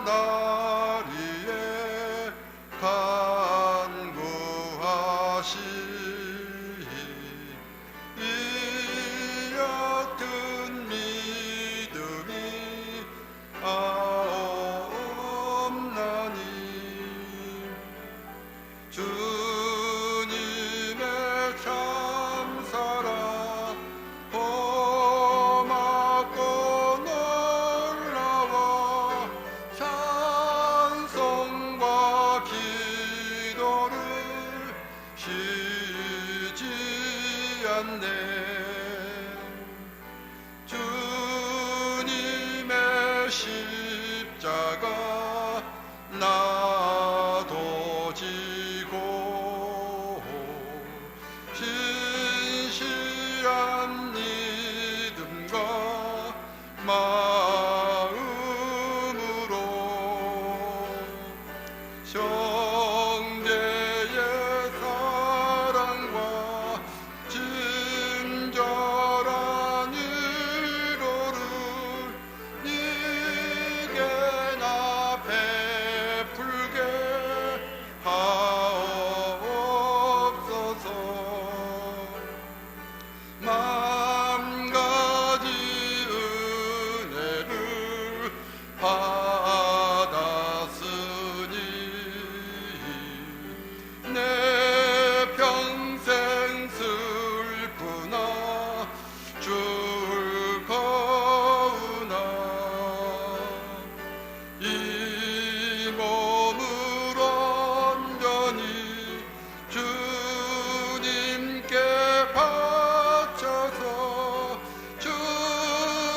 나리에 간구하시 이 옅은 믿음이 없나니 주님의 참사랑 고맙고 놀라워 찬송과 기도를 쉬지 않네 주님의 십자가 나도 지고 진실한 믿음과 마음으로 형제의 사랑과 친절한 위로를 네게 나 베풀게 하옵소서 만가지 은혜를 받았으니 내 평생 슬프나 즐거우나 이 몸을 온전히 주님께 바쳐서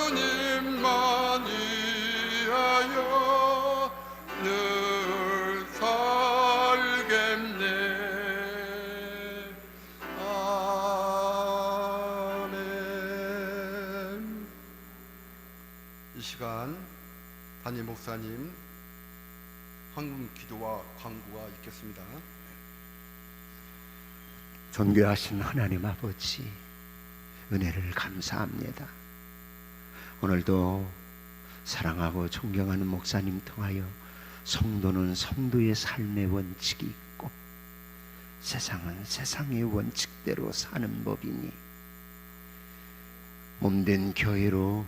주님만 위하여 늘 살겠네 아멘. 이 시간 담임 목사님 황금 기도와 광고가 있겠습니다. 존귀하신 하나님 아버지, 은혜를 감사합니다. 오늘도 사랑하고 존경하는 목사님 통하여 성도는 성도의 삶의 원칙이 있고 세상은 세상의 원칙대로 사는 법이니 몸된 교회로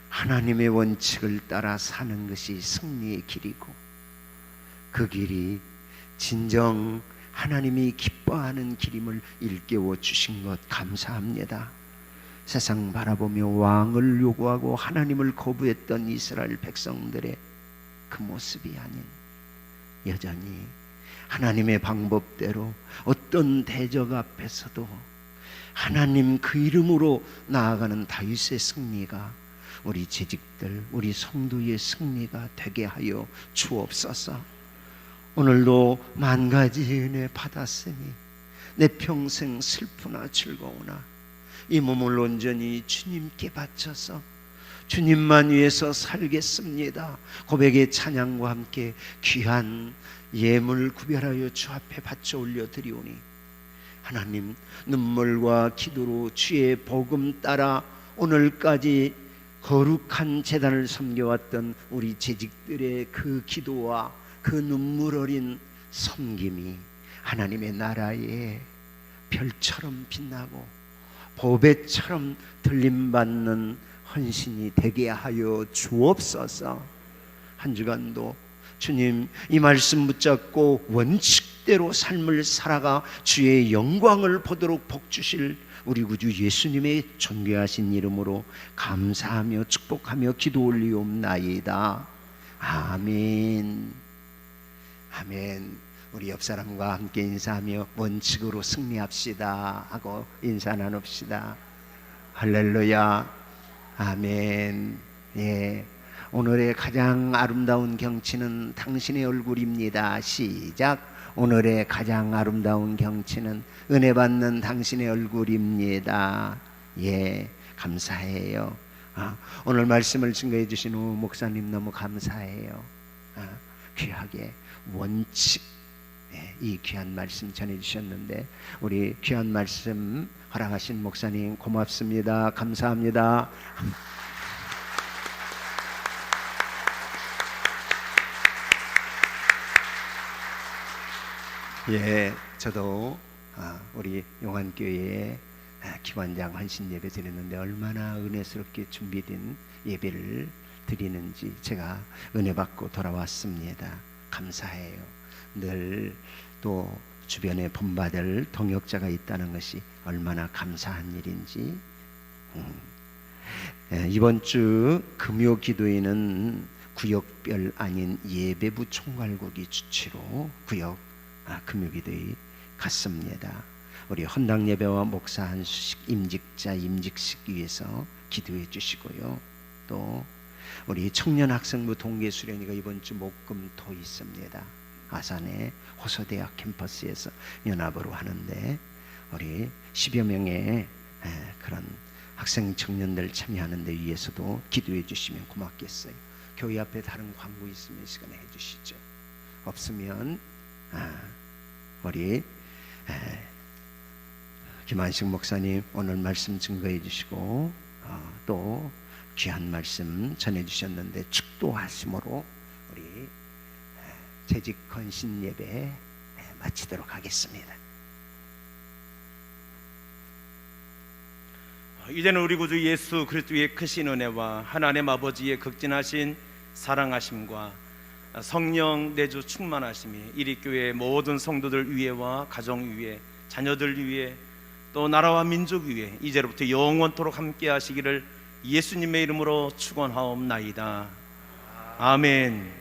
하나님의 원칙을 따라 사는 것이 승리의 길이고 그 길이 진정 하나님이 기뻐하는 길임을 일깨워 주신 것 감사합니다. 세상 바라보며 왕을 요구하고 하나님을 거부했던 이스라엘 백성들의 그 모습이 아닌 여전히 하나님의 방법대로 어떤 대적 앞에서도 하나님 그 이름으로 나아가는 다윗의 승리가 우리 재직들, 우리 성도의 승리가 되게 하여 주옵소서. 오늘도 만 가지 은혜 받았으니 내 평생 슬프나 즐거우나 이 몸을 온전히 주님께 바쳐서 주님만 위해서 살겠습니다. 고백의 찬양과 함께 귀한 예물 구별하여 주 앞에 바쳐 올려드리오니 하나님 눈물과 기도로 주의 복음 따라 오늘까지 거룩한 제단을 섬겨왔던 우리 재직들의 그 기도와 그 눈물 어린 섬김이 하나님의 나라에 별처럼 빛나고 보배처럼 들림받는 헌신이 되게 하여 주옵소서. 한 주간도 주님 이 말씀 붙잡고 원칙대로 삶을 살아가 주의 영광을 보도록 복주실 우리 구주 예수님의 존귀하신 이름으로 감사하며 축복하며 기도 올리옵나이다. 아멘. 아멘. 우리 옆 사람과 함께 인사하며 원칙으로 승리합시다 하고 인사 나눕시다. 할렐루야. 아멘. 예. 오늘의 가장 아름다운 경치는 당신의 얼굴입니다. 시작. 오늘의 가장 아름다운 경치는 은혜 받는 당신의 얼굴입니다. 예, 감사해요. 오늘 말씀을 증거해 주신 우 목사님 너무 감사해요. 귀하게 원칙, 이 귀한 말씀 전해 주셨는데 우리 귀한 말씀 허락하신 목사님 고맙습니다. 감사합니다. 예, 저도 우리 용안교회에 기관장 헌신 예배 드렸는데 얼마나 은혜스럽게 준비된 예배를 드리는지 제가 은혜 받고 돌아왔습니다. 감사해요. 늘 또 주변에 본받을 동역자가 있다는 것이 얼마나 감사한 일인지. 이번 주 금요 기도회는 구역별 아닌 예배부 총괄국이 주치로 구역 금요 기도회 갔습니다. 우리 헌당 예배와 목사 한수식 임직자 임직식 위해서 기도해 주시고요. 또 우리 청년 학생부 동계 수련회가 이번 주 목금토 있습니다. 아산의 호서대학 캠퍼스에서 연합으로 하는데 우리 10여 명의 그런 학생 청년들 참여하는 데 위해서도 기도해 주시면 고맙겠어요. 교회 앞에 다른 광고 있으면 시간에 해 주시죠. 없으면 우리 김한식 목사님 오늘 말씀 증거해 주시고 또 귀한 말씀 전해 주셨는데 축도하심으로 우리 재직 헌신 예배 마치도록 하겠습니다. 이제는 우리 구주 예수 그리스도의 크신 은혜와 하나님 아버지의 극진하신 사랑하심과 성령 내주 충만하심이 이리교회 모든 성도들 위에와 가정 위에 자녀들 위에 또 나라와 민족 위에 이제로부터 영원토록 함께 하시기를 예수님의 이름으로 축원하옵나이다. 아멘.